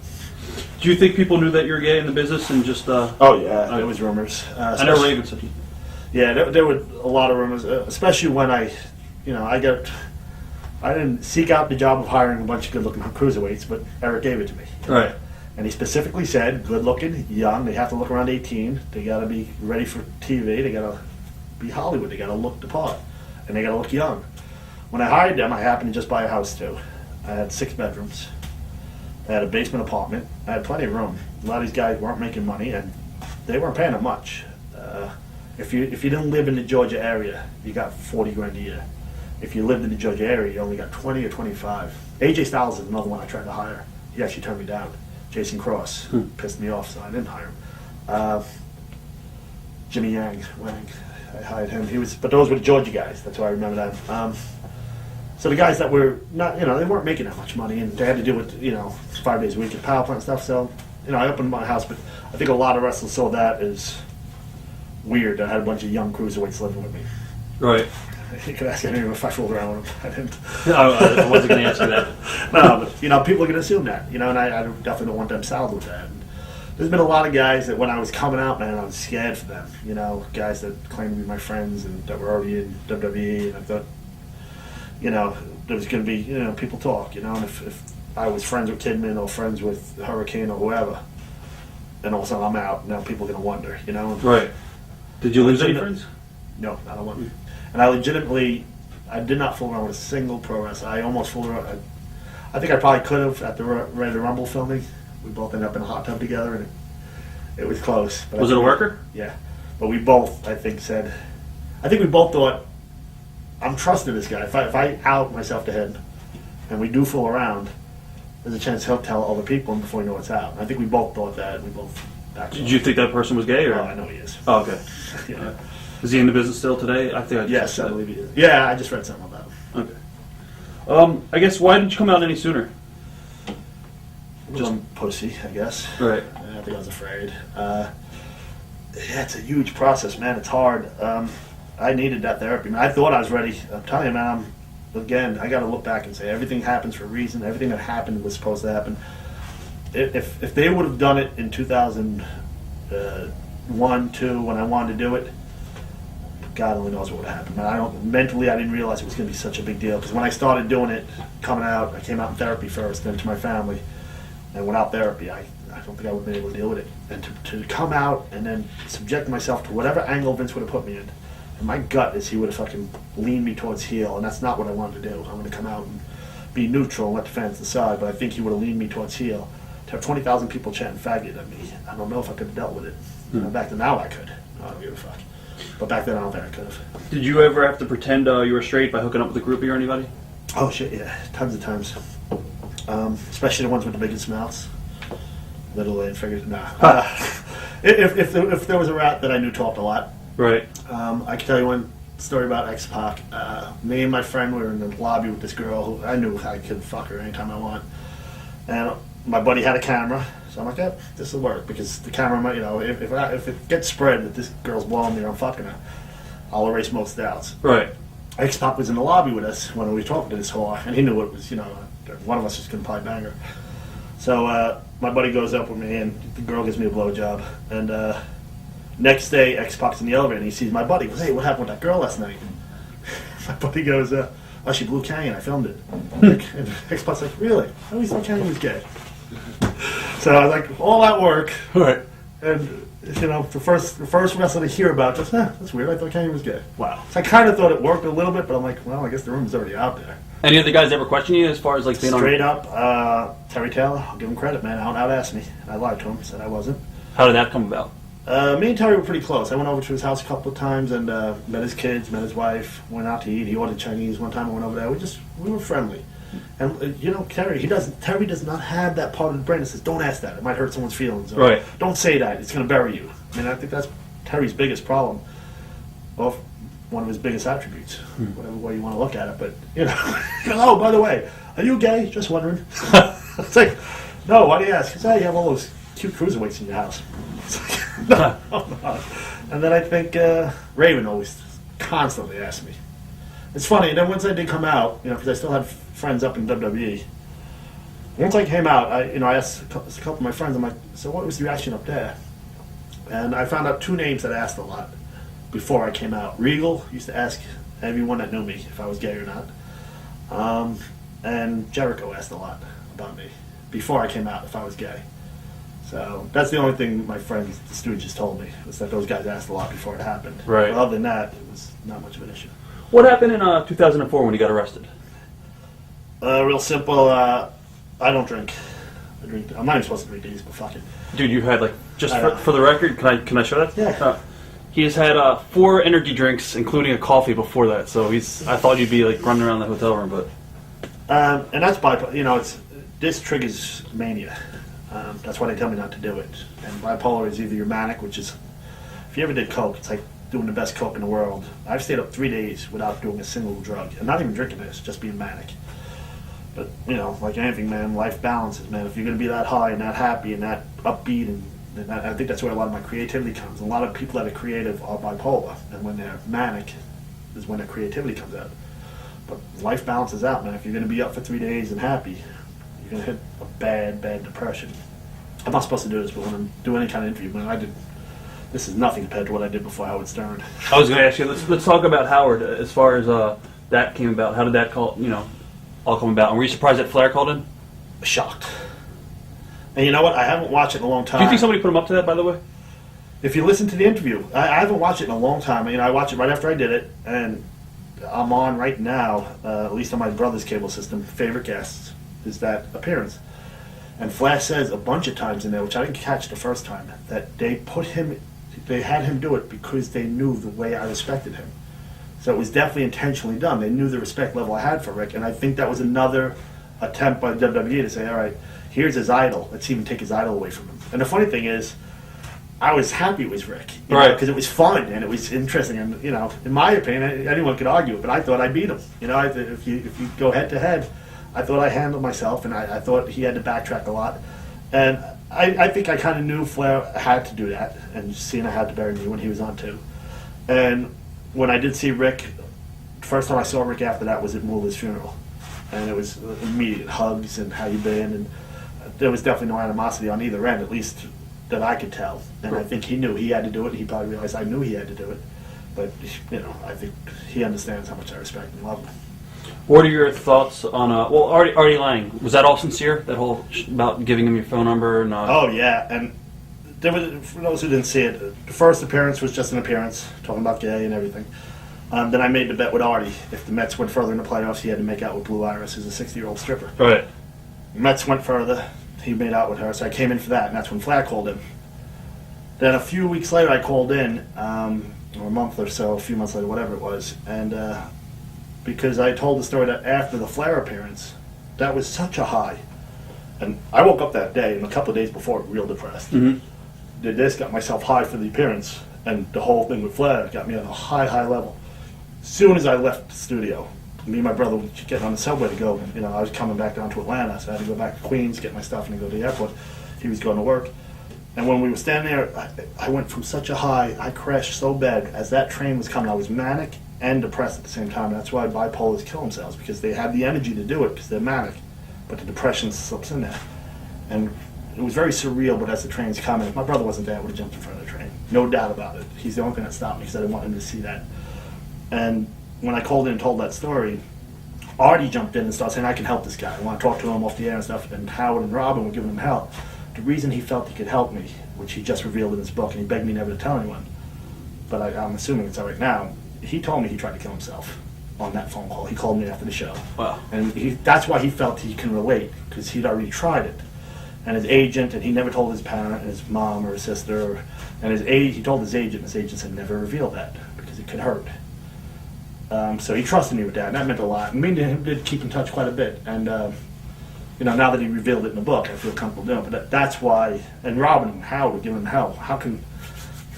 Do you think people knew that you were gay in the business and just? Oh yeah, there was rumors. I know Raven said. Yeah, there were a lot of rumors, especially when I didn't seek out the job of hiring a bunch of good-looking cruiserweights, but Eric gave it to me. Right. And he specifically said, good-looking, young, they have to look around 18, they got to be ready for TV, they got to be Hollywood, they got to look the part, and they got to look young. When I hired them, I happened to just buy a house too. I had 6 bedrooms. I had a basement apartment. I had plenty of room. A lot of these guys weren't making money, and they weren't paying them much. If you didn't live in the Georgia area, you got $40,000 a year. If you lived in the Georgia area, you only got 20 or 25. AJ Styles is another one I tried to hire. He actually turned me down. Jason Cross pissed me off, so I didn't hire him. Jimmy Wang, I hired him. But those were the Georgia guys. That's why I remember that. So the guys that were not, they weren't making that much money, and they had to do it, 5 days a week at power plant stuff. So, I opened my house, but I think a lot of wrestlers saw that as weird. I had a bunch of young cruiserweights living with me. Right. You could ask anyone if I fooled around with them. I didn't. I wasn't going to ask you that. No, but people are going to assume that, and I definitely don't want them saddled with that. And there's been a lot of guys that when I was coming out, man, I was scared for them. Guys that claimed to be my friends and that were already in WWE, and I thought, there was going to be, people talk, and if I was friends with Kidman or friends with Hurricane or whoever, then all of a sudden I'm out. Now people are going to wonder, Right. Did you lose any friends? No, not a one. And I did not fool around with a single pro wrestler. I almost fooled around. I think I probably could have at the Ready to Rumble filming. We both ended up in a hot tub together, and it was close. But Was it a worker? Yeah. But we both, I think we both thought, I'm trusting this guy. If I out myself to him, and we do fool around, there's a chance he'll tell other people before we know it's out. And I think we both thought that. We both actually. Did you think that person was gay? Or? Oh, I know he is. Oh, okay. Yeah. Is he in the business still today? I think I just Yes, said I it. believe he is. Yeah, I just read something about him. Okay. I guess why didn't you come out any sooner? Just pussy, I guess. Right. I think I was afraid. Yeah, it's a huge process, man. It's hard. I needed that therapy, man. I thought I was ready. I'm telling you, man. I got to look back and say everything happens for a reason. Everything that happened was supposed to happen. If they would have done it in 2001, 2, when I wanted to do it, God only knows what would have happened. Man, mentally, I didn't realize it was going to be such a big deal. Because when I started doing it, coming out, I came out in therapy first, then to my family. And without therapy, I don't think I would have been able to deal with it. And to come out and then subject myself to whatever angle Vince would have put me in. And my gut is he would have fucking leaned me towards heel, and that's not what I wanted to do. I wanted to come out and be neutral and let the fans decide, but I think he would have leaned me towards heel. To have 20,000 people chanting faggot at me, I don't know if I could have dealt with it. Back then, now I could. I don't give a fuck. But back then, I don't think I could have. Did you ever have to pretend you were straight by hooking up with a groupie or anybody? Oh shit, yeah, tons of times. Especially the ones with the biggest mouths. Little and figured, nah. If there was a rat that I knew talked a lot, Right. I can tell you one story about X-Pac. Me and my friend were in the lobby with this girl who I knew I could fuck her anytime I want. And my buddy had a camera, so I'm like, yeah, this will work. Because the camera might, if it gets spread that this girl's blowing me or I'm fucking her, I'll erase most doubts. Right. X-Pac was in the lobby with us when we were talking to this whore, and he knew it was, one of us was going to probably bang her. So my buddy goes up with me, and the girl gives me a blowjob. And next day, X-Pac's in the elevator, and he sees my buddy. He goes, hey, what happened with that girl last night? My buddy goes, oh, she blew Kanyon. I filmed it. And X-Pac's like, really? I always thought Kanyon was gay. So I was like, all that work. Right. And, the first wrestler to hear about just, that's weird. I thought Kanyon was gay. Wow. So I kind of thought it worked a little bit, but I'm like, well, I guess the rumor's already out there. Any of the guys ever question you as far as like being Straight up, Terry Taylor, I'll give him credit, man. Out-asked me. I lied to him, said I wasn't. How did that come about? Me and Terry were pretty close. I went over to his house a couple of times and met his kids, met his wife, went out to eat. He ordered Chinese one time. I went over there. We were friendly. And Terry does not have that part of the brain that says, don't ask that. It might hurt someone's feelings. Or, Right. Don't say that. It's going to bury you. I mean, I think that's Terry's biggest problem. Well, one of his biggest attributes, whatever way you want to look at it. But, oh, by the way, are you gay? Just wondering. It's like, no, why do you ask? Because, you have all those cute cruiserweights in your house. It's like, no, I'm not. And then I think Raven always constantly asks me. It's funny, and then once I did come out, because I still had friends up in WWE, once I came out, I asked a couple of my friends, I'm like, so what was the reaction up there? And I found out two names that I asked a lot before I came out. Regal used to ask everyone that knew me if I was gay or not. And Jericho asked a lot about me before I came out if I was gay. So that's the only thing my friends, the Stooges, told me, was that those guys asked a lot before it happened. Right. But other than that, it was not much of an issue. What happened in 2004 when you got arrested? Real simple, I don't drink. I'm not even supposed to drink these, but fuck it. Dude, you had for the record, can I show that? Yeah. He has had 4 energy drinks, including a coffee before that. So I thought you'd be running around the hotel room, but and that's bipolar. This triggers mania. That's why they tell me not to do it. And bipolar is either you're manic, which is, if you ever did coke, it's like doing the best coke in the world. I've stayed up 3 days without doing a single drug, and not even drinking this, just being manic. But, like anything, man, life balances, man. If you're going to be that high and that happy and that upbeat, and I think that's where a lot of my creativity comes. A lot of people that are creative are bipolar, and when they're manic is when their creativity comes out. But life balances out, man. If you're going to be up for 3 days and happy, you're going to hit a bad, bad depression. I'm not supposed to do this, but when I'm doing any kind of interview, man, this is nothing compared to what I did before Howard Stern. I was going to ask you. Let's talk about Howard as far as that came about. How did that all come about? And were you surprised that Flair called in? Shocked. And you know what? I haven't watched it in a long time. Do you think somebody put him up to that, by the way? If you listen to the interview, I haven't watched it in a long time. I watched it right after I did it, and I'm on right now, at least on my brother's cable system, favorite guests, is that appearance. And Flair says a bunch of times in there, which I didn't catch the first time, that they had him do it because they knew the way I respected him. So it was definitely intentionally done. They knew the respect level I had for Rick, and I think that was another attempt by WWE to say, all right, here's his idol. Let's even take his idol away from him. And the funny thing is, I was happy it was Rick, right? Because it was fun and it was interesting, and in my opinion, anyone could argue it, but I thought I beat him. If you go head to head, I thought I handled myself, and I thought he had to backtrack a lot, and I think I kind of knew Flair had to do that, and Cena had to bury me when he was on too, and when I did see Rick, the first time I saw Rick after that was at Moolah's funeral, and it was immediate hugs and how you been, and there was definitely no animosity on either end, at least that I could tell. And I think he knew he had to do it. He probably realized I knew he had to do it, but I think he understands how much I respect and love him. What are your thoughts on Artie Lang? Was that all sincere? That whole about giving him your phone number and Oh yeah, and there was, for those who didn't see it, the first appearance was just an appearance, talking about gay and everything. Then I made the bet with Artie. If the Mets went further in the playoffs, he had to make out with Blue Iris, who's a 60-year-old stripper. Right. The Mets went further. He made out with her, so I came in for that, and that's when Flair called in. Then a few weeks later, I called in, or a month or so, a few months later, whatever it was, and because I told the story that after the Flair appearance, that was such a high. And I woke up that day, and a couple of days before, real depressed. Mm-hmm. Did this, got myself high for the appearance, and the whole thing with Flair got me on a high, high level. As soon as I left the studio, me and my brother were getting on the subway to go. You know, I was coming back down to Atlanta, so I had to go back to Queens, get my stuff, and then go to the airport. He was going to work. And when we were standing there, I went from such a high, I crashed so bad. As that train was coming, I was manic and depressed at the same time. That's why bipolars kill themselves, because they have the energy to do it because they're manic, but the depression slips in there. And it was very surreal, but as the train's coming, if my brother wasn't there, I would have jumped in front of the train. No doubt about it. He's the only thing that stopped me because I didn't want him to see that. And when I called in and told that story, Artie jumped in and started saying, I can help this guy. I want to talk to him off the air and stuff. And Howard and Robin were giving him help. The reason he felt he could help me, which he just revealed in his book, and he begged me never to tell anyone, but I'm assuming it's all right now, he told me he tried to kill himself on that phone call. He called me after the show. Wow. And that's why he felt he can relate, because he'd already tried it. And his agent, and he never told his parent, his mom or his sister, and he told his agent, and his agent said never reveal that, because it could hurt. So he trusted me with that, and that meant a lot. And me and him did keep in touch quite a bit, and now that he revealed it in the book, I feel comfortable doing it. But that's why, and Robin and Howard were giving him hell. How can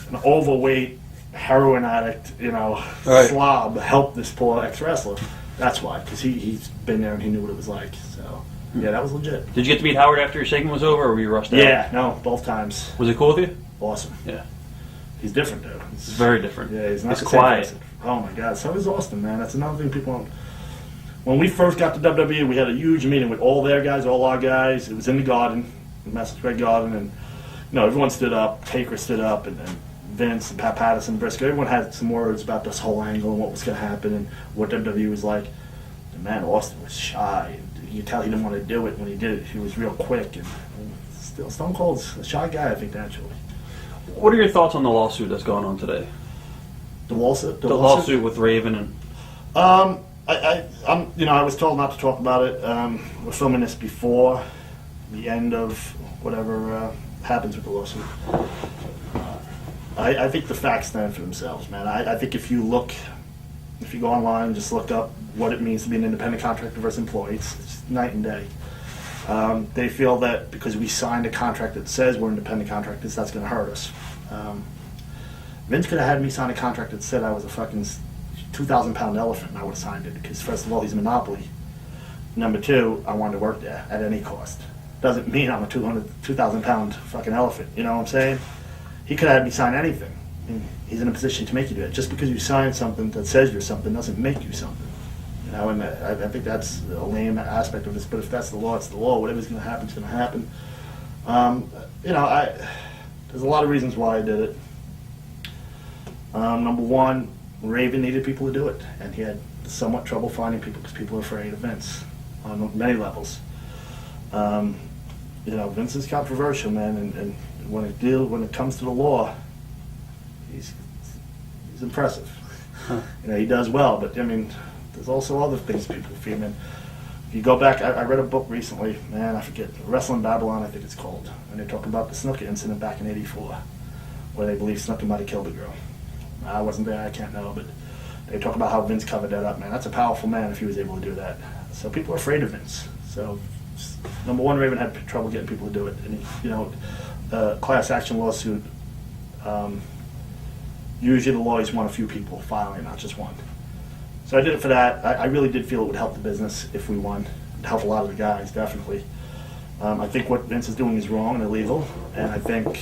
an overweight heroin addict, Right. slob help this poor ex-wrestler? That's why, because he's been there and he knew what it was like. So, yeah, that was legit. Did you get to meet Howard after your segment was over, or were you rushed out? Yeah, no, both times. Was he cool with you? Awesome. Yeah. He's different, though. It's very different. Yeah, he's not It's the same quiet. person. Oh my God, so is Austin, man. That's another thing people don't. When we first got to WWE, we had a huge meeting with all their guys, all our guys. It was in the Garden, the Madison Square Garden, and everyone stood up. Taker stood up, and Vince and Pat Patterson, Briscoe. Everyone had some words about this whole angle and what was going to happen and what WWE was like. And man, Austin was shy. You could tell he didn't want to do it. When he did it, he was real quick, and still Stone Cold's a shy guy, I think, naturally. What are your thoughts on the lawsuit that's going on today? The lawsuit. The lawsuit with Raven and. I was told not to talk about it. We're filming this before the end of whatever happens with the lawsuit. I think the facts stand for themselves, man. I think if you go online, just look up what it means to be an independent contractor versus employee, it's night and day. They feel that because we signed a contract that says we're independent contractors, that's going to hurt us. Vince could have had me sign a contract that said I was a fucking 2,000-pound elephant, and I would have signed it, because first of all, he's a monopoly. Number two, I wanted to work there at any cost. Doesn't mean I'm a 2,000-pound fucking elephant, you know what I'm saying? He could have had me sign anything. And he's in a position to make you do it. Just because you sign something that says you're something doesn't make you something. And I think that's a lame aspect of this, but if that's the law, it's the law. Whatever's going to happen is going to happen. There's a lot of reasons why I did it. Number one, Raven needed people to do it, and he had somewhat trouble finding people because people are afraid of Vince on many levels. Vince is controversial, man, and when it comes to the law, he's impressive. Huh. He does well, but I mean, there's also other things people fear. Man, if you go back, I read a book recently, man, I forget, Wrestling Babylon, I think it's called, and they talk about the Snooker incident back in '84, where they believe Snooker might have killed a girl. I wasn't there, I can't know, but they talk about how Vince covered that up, man. That's a powerful man if he was able to do that. So people are afraid of Vince. So, number one, Raven had trouble getting people to do it. And, class action lawsuit, usually the lawyers want a few people filing, not just one. So I did it for that. I really did feel it would help the business if we won. It'd help a lot of the guys, definitely. I think what Vince is doing is wrong and illegal, and I think...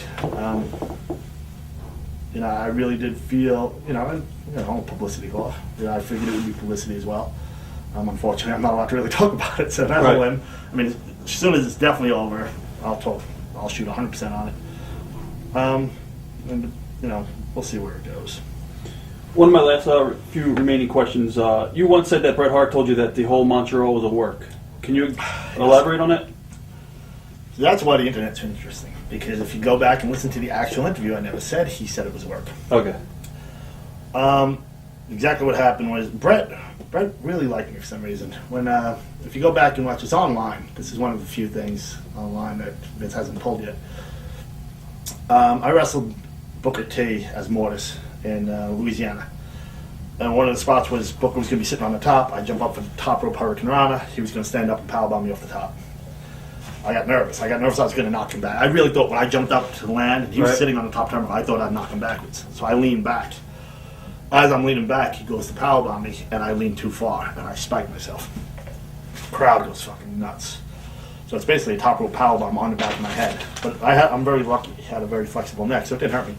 I really did feel, publicity law. I figured it would be publicity as well. Unfortunately, I'm not allowed to really talk about it, so that's Right. a win. I mean, as soon as it's definitely over, I'll shoot 100% on it. We'll see where it goes. One of my last few remaining questions. You once said that Bret Hart told you that the whole Montreal was a work. Can you elaborate on that? So that's why the internet's interesting, because if you go back and listen to the actual interview, I never said he said it was work. Okay. Exactly what happened was Bret really liked me for some reason. When if you go back and watch, it's online. This is one of the few things online that Vince hasn't pulled yet. I wrestled Booker T as Mortis in Louisiana. And one of the spots was Booker was going to be sitting on the top. I jump up for the top rope Hurricane Rana. He was going to stand up and powerbomb me off the top. I got nervous. I was going to knock him back. I really thought when I jumped up to land and he was Right. sitting on the top turnbuckle, I thought I'd knock him backwards. So I leaned back. As I'm leaning back, he goes to powerbomb me, and I lean too far, and I spike myself. Crowd goes fucking nuts. So it's basically a top rope powerbomb on the back of my head. But I'm very lucky. He had a very flexible neck, so it didn't hurt me.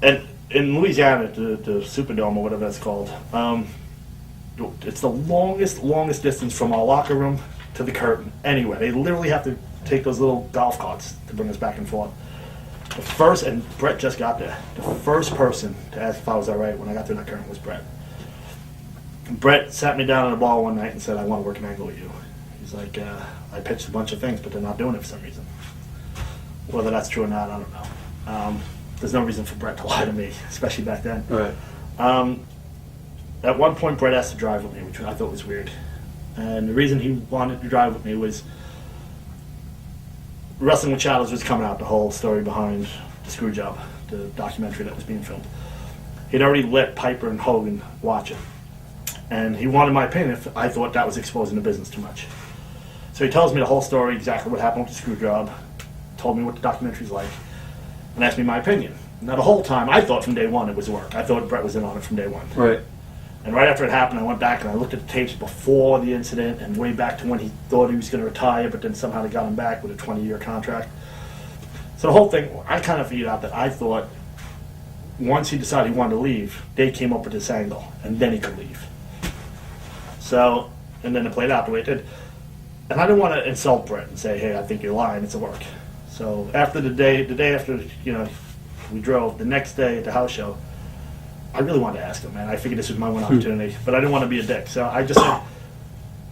And in Louisiana, the Superdome or whatever that's called, it's the longest distance from our locker room to the curtain anywhere. They literally have to take those little golf carts to bring us back and forth. The first, and Brett just got there, the first person to ask if I was all right when I got through that curtain was Brett. And Brett sat me down on the bar one night and said, I want to work an angle with you. He's like, I pitched a bunch of things, but they're not doing it for some reason. Whether that's true or not, I don't know. There's no reason for Brett to lie to me, especially back then. Right. At one point, Brett asked to drive with me, which I thought was weird. And the reason he wanted to drive with me was Wrestling with Shadows was coming out, the whole story behind the screw job, the documentary that was being filmed. He'd already let Piper and Hogan watch it. And he wanted my opinion if I thought that was exposing the business too much. So he tells me the whole story, exactly what happened with the screw job, told me what the documentary's like, and asked me my opinion. Now the whole time, I thought from day one it was work. I thought Brett was in on it from day one. Right. And right after it happened, I went back and I looked at the tapes before the incident and way back to when he thought he was going to retire, but then somehow they got him back with a 20-year contract. So the whole thing, I kind of figured out that I thought once he decided he wanted to leave, they came up with this angle, and then he could leave. So, and then it played out the way it did. And I didn't want to insult Brett and say, hey, I think you're lying, it's a work. So after the day after, we drove, the next day at the house show, I really wanted to ask him, man. I figured this was my one opportunity, but I didn't want to be a dick. So I just said,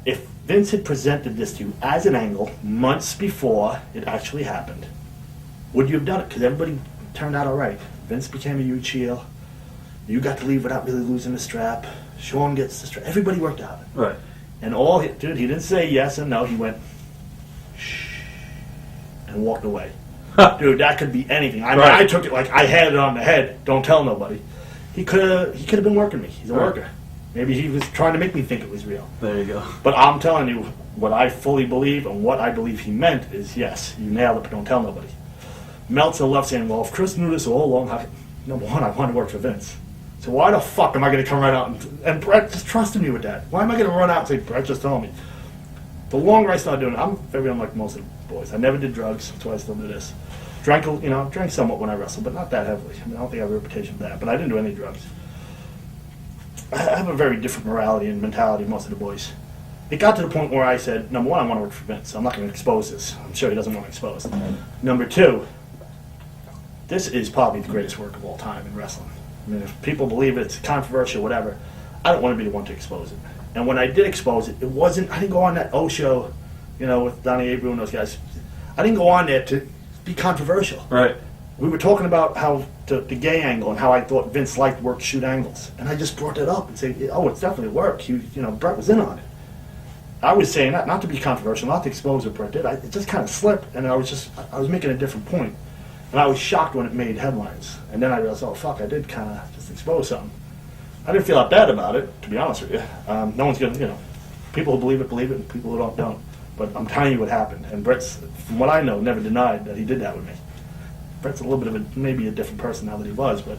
if Vince had presented this to you as an angle months before it actually happened, would you have done it? Because everybody turned out all right. Vince became a huge heel. You got to leave without really losing the strap. Sean gets the strap. Everybody worked out. Right. And he didn't say yes and no. He went, shh, and walked away. Dude, that could be anything. I mean, Right. I took it like I had it on the head. Don't tell nobody. He could have been working me. He's a Right. worker. Maybe he was trying to make me think it was real. There you go. But I'm telling you, what I fully believe and what I believe he meant is, yes, you nailed it, but don't tell nobody. Meltzer loved saying, well, if Chris knew this all along, number one, I want to work for Vince. So why the fuck am I going to come right out and Brett just trusted me with that? Why am I going to run out and say, Brett just told me? The longer I started doing it, I'm very unlike most of the boys. I never did drugs, that's why I still do this. Drank somewhat when I wrestled, but not that heavily. I mean, I don't think I have a reputation for that, but I didn't do any drugs. I have a very different morality and mentality than most of the boys. It got to the point where I said, number one, I want to work for Vince. I'm not going to expose this. I'm sure he doesn't want to expose it. Number two, this is probably the greatest work of all time in wrestling. I mean, if people believe it's controversial, whatever, I don't want to be the one to expose it. And when I did expose it, I didn't go on that O show, with Donnie Abreu and those guys. I didn't go on there to be controversial. Right. We were talking about how the gay angle and how I thought Vince liked work shoot angles. And I just brought that up and said, oh, it's definitely work. Brett was in on it. I was saying that not to be controversial, not to expose what Brett did. It just kind of slipped, and I was making a different point. And I was shocked when it made headlines. And then I realized, oh, fuck, I did kind of just expose something. I didn't feel that bad about it, to be honest with you. No one's going to, people who believe it, and people who don't. But I'm telling you what happened. And Brett's, from what I know, never denied that he did that with me. Brett's a little bit of maybe a different person now than he was, but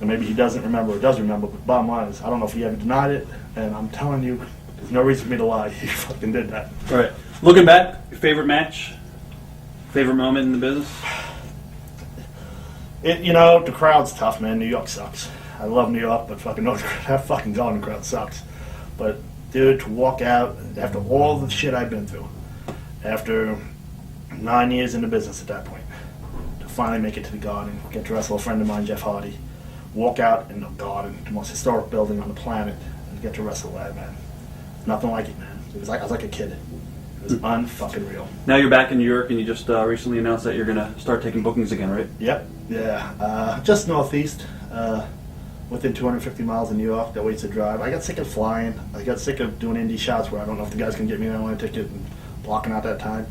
and maybe he doesn't remember or does remember. But bottom line is, I don't know if he ever denied it. And I'm telling you, there's no reason for me to lie. He fucking did that. All right. Looking back, your favorite match, favorite moment in the business? The crowd's tough, man. New York sucks. I love New York, but that fucking Garden crowd sucks. But dude, to walk out after all the shit I've been through, after 9 years in the business at that point, to finally make it to the Garden, get to wrestle a friend of mine, Jeff Hardy, walk out in the Garden, the most historic building on the planet, and get to wrestle that, man. Nothing like it, man. It was like I was like a kid. It was unfucking real. Now you're back in New York, and you just recently announced that you're going to start taking bookings again, right? Yep. Yeah. Just northeast. Within 250 miles of New York, that waits to drive. I got sick of flying. I got sick of doing indie shots where I don't know if the guys can get me an airline ticket and blocking out that time.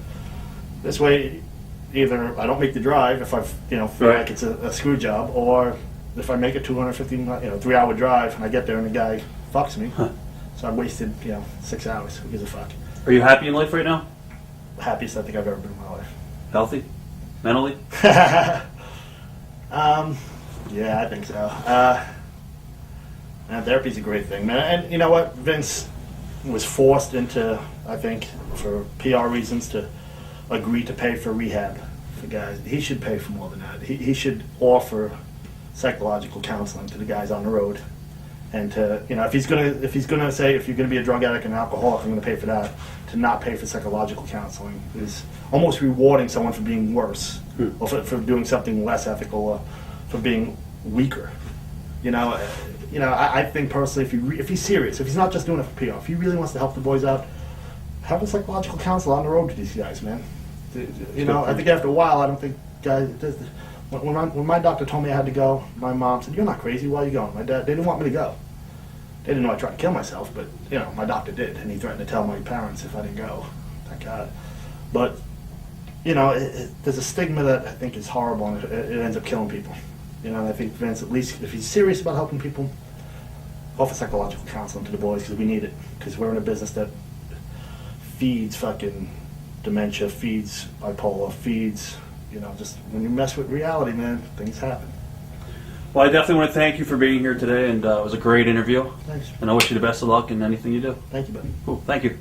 This way, either I don't make the drive if I feel like it's a screw job, or if I make a 250, 3-hour drive, and I get there and the guy fucks me, so I wasted 6 hours. Who gives a fuck? Are you happy in life right now? Happiest I think I've ever been in my life. Healthy? Mentally? Yeah, I think so. Man, therapy's a great thing, man. And you know what? Vince was forced into, I think, for PR reasons, to agree to pay for rehab for guys. He should pay for more than that. He should offer psychological counseling to the guys on the road. And to, if he's gonna say, if you're gonna be a drug addict and an alcoholic, I'm gonna pay for that. To not pay for psychological counseling is almost rewarding someone for being worse, or for doing something less ethical, or for being weaker. I think personally, if he's serious, if he's not just doing it for PR, if he really wants to help the boys out, have a psychological counselor on the road to these guys, man. I think after a while, I don't think guys. When my doctor told me I had to go, my mom said, "You're not crazy. Why are you going?" My dad, they didn't want me to go. They didn't know I tried to kill myself, but my doctor did, and he threatened to tell my parents if I didn't go. Thank God. But there's a stigma that I think is horrible, and it ends up killing people. And I think Vince, at least if he's serious about helping people, offer psychological counseling to the boys, because we need it. Because we're in a business that feeds fucking dementia, feeds bipolar, feeds, just when you mess with reality, man, things happen. Well, I definitely want to thank you for being here today, and it was a great interview. Thanks. And I wish you the best of luck in anything you do. Thank you, buddy. Cool. Thank you.